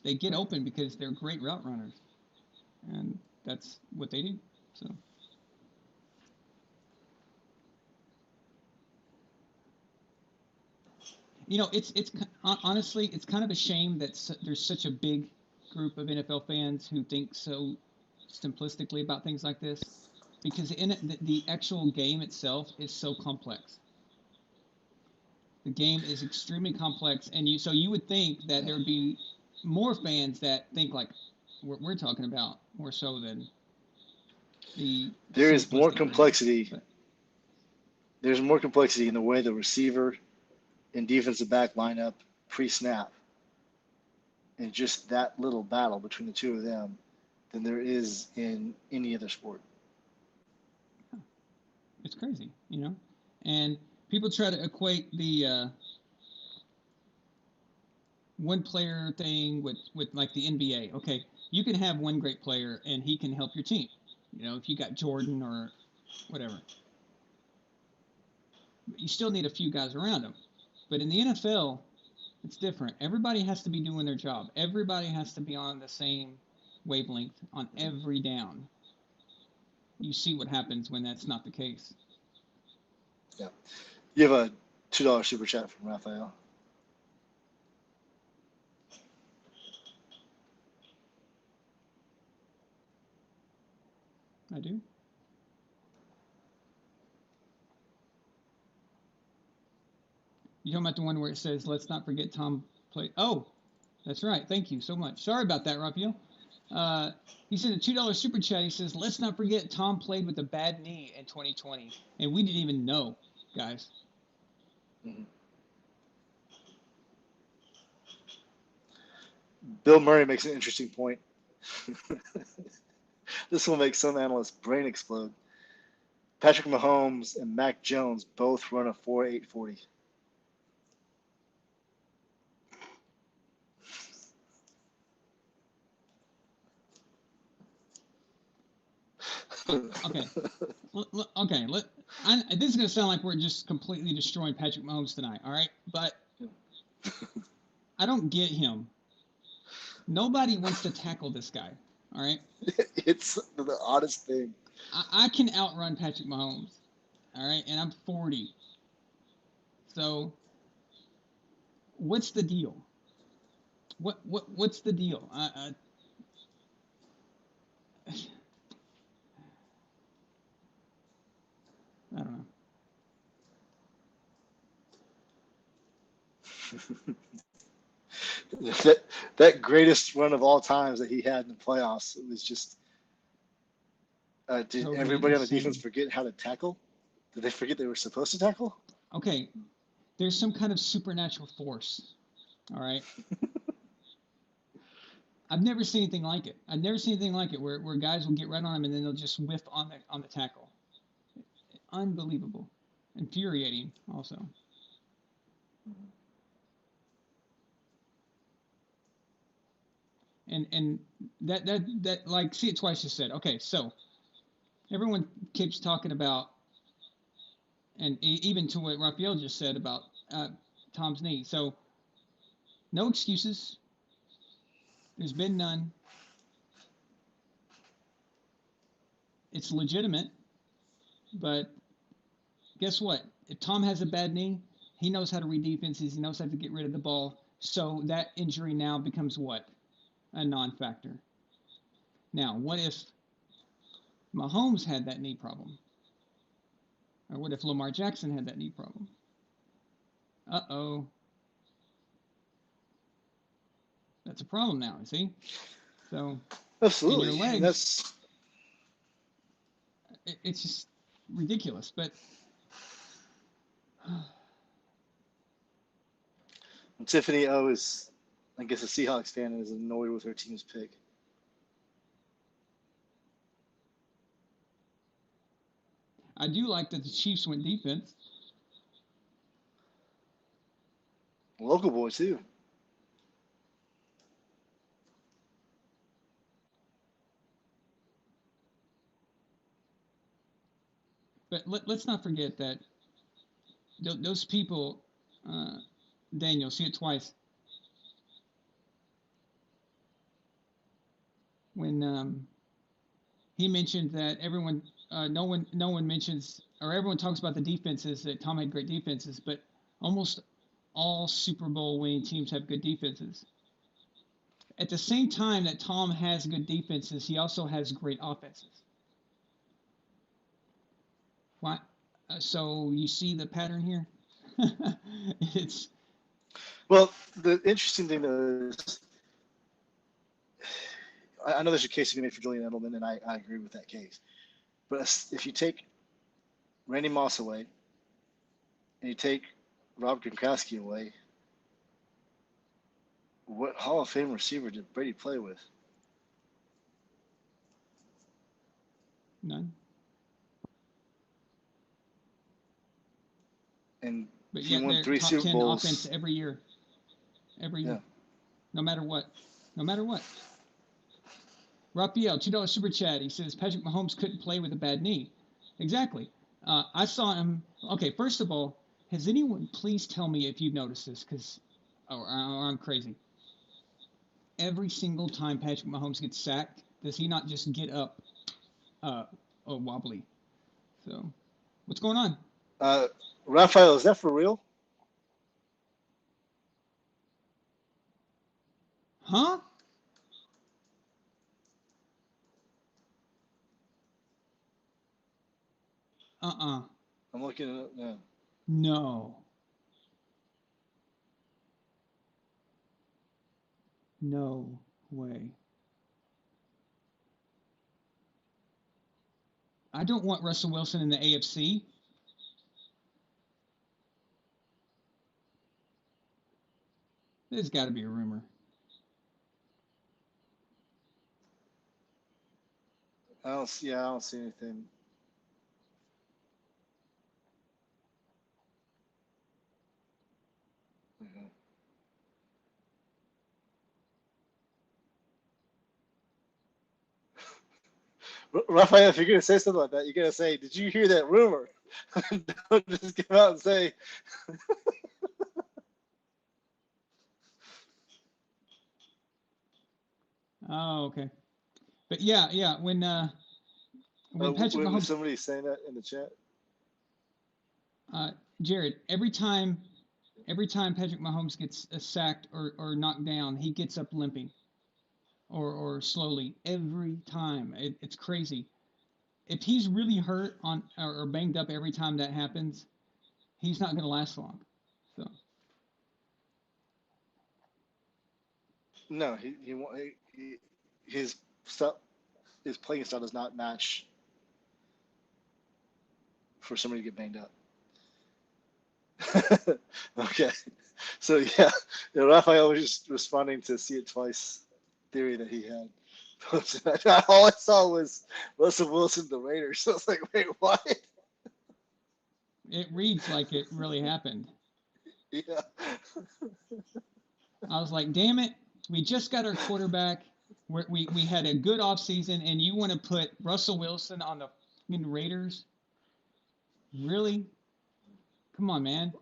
They get open because they're great route runners, and that's what they do. So, it's honestly, it's kind of a shame that there's such a big group of NFL fans who think so simplistically about things like this, because in it, the actual game itself is so complex. The game is extremely complex, and you would think that there would be more fans that think like we're talking about, more so than the There is more simplistic version. complexity. But There's more complexity in the way the receiver and defensive back line up pre-snap, and just that little battle between the two of them, than there is in any other sport. it's crazy, and people try to equate the one player thing with like the NBA. Okay, you can have one great player and he can help your team. If you got Jordan or whatever, you still need a few guys around him. But in the NFL, it's different. Everybody has to be doing their job. Everybody has to be on the same wavelength on every down. You see what happens when that's not the case. Yeah. You have a $2 super chat from Raphael. I do. You talking about the one where it says, "Let's not forget Tom played." Oh, that's right. Thank you so much. Sorry about that, Raphael. He sent a $2 super chat. He says, "Let's not forget Tom played with a bad knee in 2020, and we didn't even know, guys." Mm-hmm. Bill Murray makes an interesting point. This will make some analysts' brain explode. Patrick Mahomes and Mac Jones both run a 4.8 40. Okay, okay. This is gonna sound like we're just completely destroying Patrick Mahomes tonight. All right, but I don't get him. Nobody wants to tackle this guy. All right, It's the oddest thing. I can outrun Patrick Mahomes. All right, and I'm 40. So what's the deal? What's the deal? I don't know. that that greatest run of all times that he had in the playoffs, it was just did Totally everybody on the defense insane. forget how to tackle? Did they forget they were supposed to tackle? Okay, there's some kind of supernatural force. All right, I've never seen anything like it. I've never seen anything like it where guys will get right on him and then they'll just whiff on the tackle. Unbelievable, infuriating also. And that like see it twice just said. Okay, so everyone keeps talking about and even to what Raphael just said about Tom's knee. So no excuses. There's been none. It's legitimate, but guess what? If Tom has a bad knee, he knows how to read defenses. He knows how to get rid of the ball. So that injury now becomes what? A non-factor. Now, what if Mahomes had that knee problem? Or what if Lamar Jackson had that knee problem? Uh-oh. That's a problem now, see? So, in your Absolutely, and legs, that's it's just ridiculous. But Tiffany O is, I guess, a Seahawks fan and is annoyed with her team's pick. I do like that the Chiefs went defense. Local boy too. But let's not forget that those people, uh, Daniel, see it twice. When he mentioned that no one mentions, or everyone talks about the defenses, that Tom had great defenses, but almost all Super Bowl winning teams have good defenses. At the same time that Tom has good defenses, he also has great offenses. Why? So you see the pattern here. It's Well, the interesting thing though is, I know there's a case to be made for Julian Edelman, and I agree with that case. But if you take Randy Moss away and you take Rob Gronkowski away, what Hall of Fame receiver did Brady play with? none, And but he yet won they're three top Super 10 offense Bowls. every year, Yeah. no matter what, no matter what. Raphael, $2 super chat. He says Patrick Mahomes couldn't play with a bad knee. Exactly. I saw him. Okay, first of all, has anyone please tell me if you've noticed this? Because or I'm crazy. Every single time Patrick Mahomes gets sacked, does he not just get up uh, wobbly? So what's going on? Uh, Raphael, is that for real? Huh? Uh-uh. I'm looking at it now. No. No way. I don't want Russell Wilson in the AFC. There's got to be a rumor. I don't see anything. Mhm. Raphael, if you're gonna say something like that, you're gonna say, "Did you hear that rumor?" Don't just come out and say, Oh, okay. But yeah, when Patrick "Was Mahomes, somebody saying that in the chat?" uh, Jared, every time Patrick Mahomes gets sacked or knocked down, he gets up limping or slowly every time. It's crazy. If he's really hurt on or banged up every time that happens, he's not going to last long. So No, his stuff, his playing style does not match for somebody to get banged up. Okay, so yeah, Raphael was just responding to see it twice theory that he had. All I saw was Russell Wilson, the Raiders. So I was like, wait, what? it reads like it really happened. Yeah. I was like, damn it, we just got our quarterback. We had a good offseason, and you want to put Russell Wilson on the Raiders? Really? Come on, man.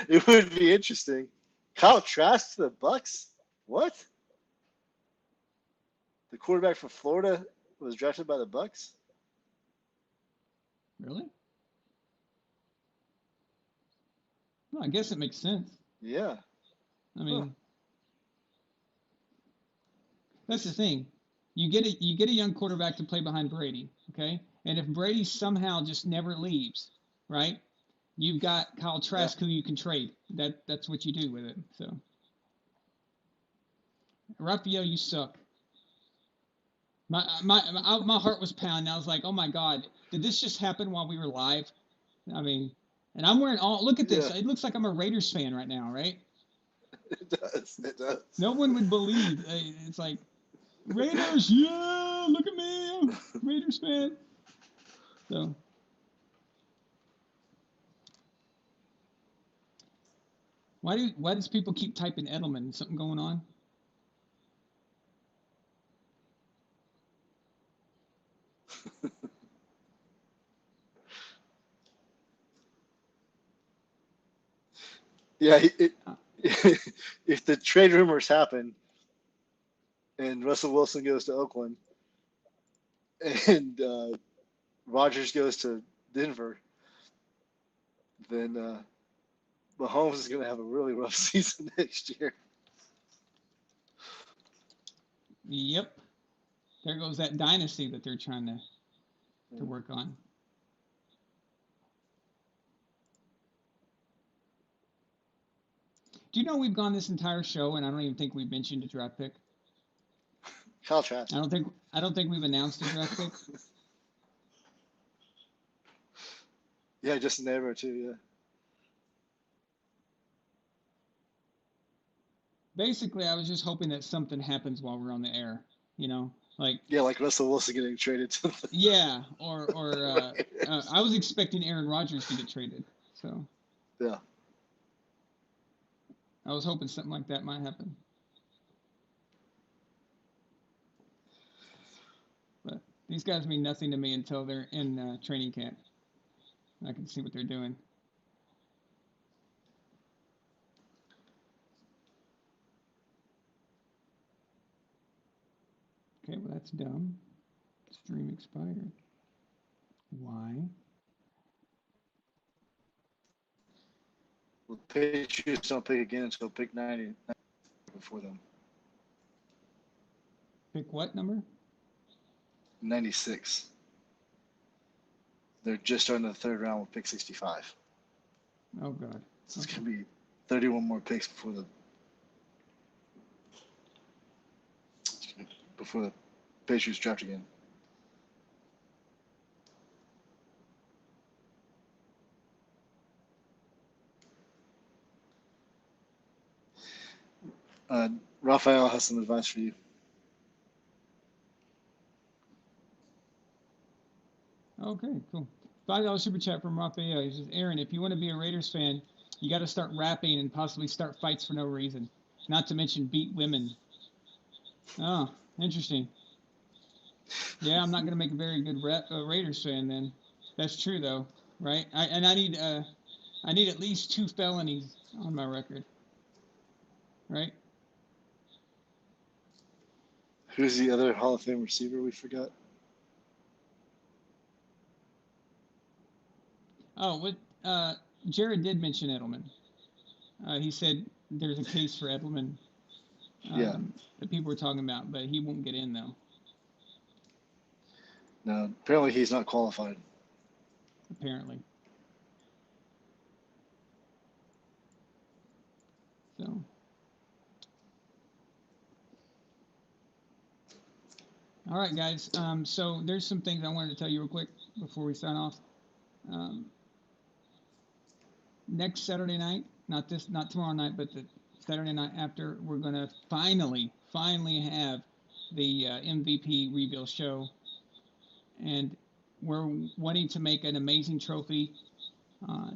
It would be interesting. Kyle Trask to the Bucks? What? The quarterback from Florida was drafted by the Bucks? Really? Well, I guess it makes sense. Yeah. I Huh. mean, that's the thing. You get a young quarterback to play behind Brady, okay? And if Brady somehow just never leaves, right? You've got Kyle Yeah. Trask who you can trade. That's what you do with it. So, Raphael, you suck. My heart was pounding. I was like, oh my God, did this just happen while we were live? I mean, and I'm wearing all. Look at this. Yeah. It looks like I'm a Raiders fan right now, right? It does. It does. No one would believe. It's like Raiders. Yeah, look at me, I'm a Raiders fan. So why does people keep typing Edelman? Something going on? Yeah. Uh, If the trade rumors happen and Russell Wilson goes to Oakland and Rodgers goes to Denver, then Mahomes is going to have a really rough season next year. yep. There goes that dynasty that they're trying to work on. Do you know we've gone this entire show and I don't even think we've mentioned a draft pick? Kyle Trask. I don't think we've announced a draft pick. Yeah, Justin Herbert too. Yeah. Basically, I was just hoping that something happens while we're on the air. You know, like Yeah, like Russell Wilson getting traded to the yeah, or Raiders. I was expecting Aaron Rodgers to get traded, so Yeah. I was hoping something like that might happen. But these guys mean nothing to me until they're in training camp. I can see what they're doing. Okay, well that's dumb. Stream expired. Why? Well, the Patriots don't pick again until pick 90 before them. Pick what number? 96. They're just starting the third round with pick 65. Oh God. So it's Okay. going to be 31 more picks before the Patriots draft again. Raphael has some advice for you. Okay, cool. $5 super chat from Raphael. He says, Aaron, if you want to be a Raiders fan, you got to start rapping and possibly start fights for no reason. Not to mention beat women. Oh, interesting. Yeah, I'm not going to make a very good Raiders fan then. That's true though, right? I need at least 2 felonies on my record, right? Who's the other Hall of Fame receiver we forgot? Oh, what? Jared did mention Edelman. He said there's a case for Edelman Yeah. that people were talking about, but he won't get in though. No, apparently he's not qualified. Apparently. So, all right, guys. So there's some things I wanted to tell you real quick before we sign off. Um, Next Saturday night, not tomorrow night, but the Saturday night after, we're gonna finally have the MVP reveal show, and we're wanting to make an amazing trophy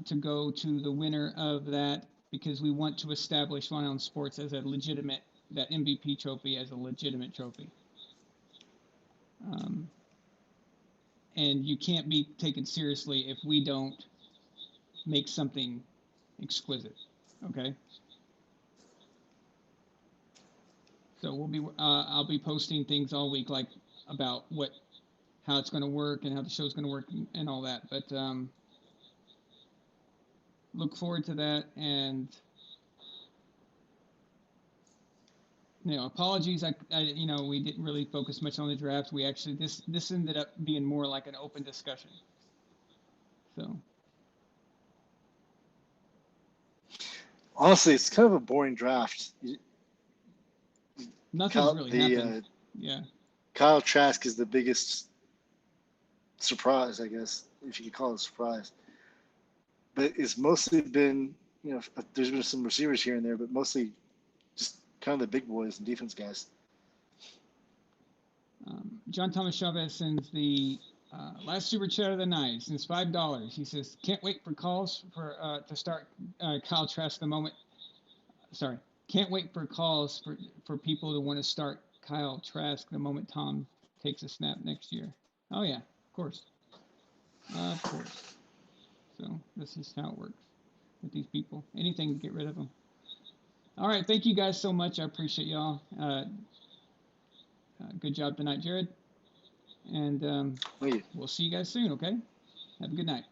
to go to the winner of that because we want to establish Fun Island Sports as a legitimate that MVP trophy as a legitimate trophy. Um, and you can't be taken seriously if we don't make something exquisite. Okay. So I'll be posting things all week, like about how it's going to work and how the show's going to work and all that. But look forward to that. And apologies. We didn't really focus much on the draft. We actually this ended up being more like an open discussion. So Honestly, it's kind of a boring draft. nothing's Kyle, really the happened. Yeah. Kyle Trask is the biggest surprise, I guess, if you could call it a surprise. But it's mostly been, there's been some receivers here and there, but mostly just kind of the big boys and defense guys. John Thomas Chavez sends the last super chat of the night. Since $5, he says, "Can't wait for calls to start Kyle Trask the moment." Sorry, can't wait for calls for people to want to start Kyle Trask the moment Tom takes a snap next year. Oh yeah, of course, of course. So this is how it works with these people. Anything to get rid of them. All right, thank you guys so much. I appreciate y'all. Good job tonight, Jared. And we'll see you guys soon. Okay. Have a good night.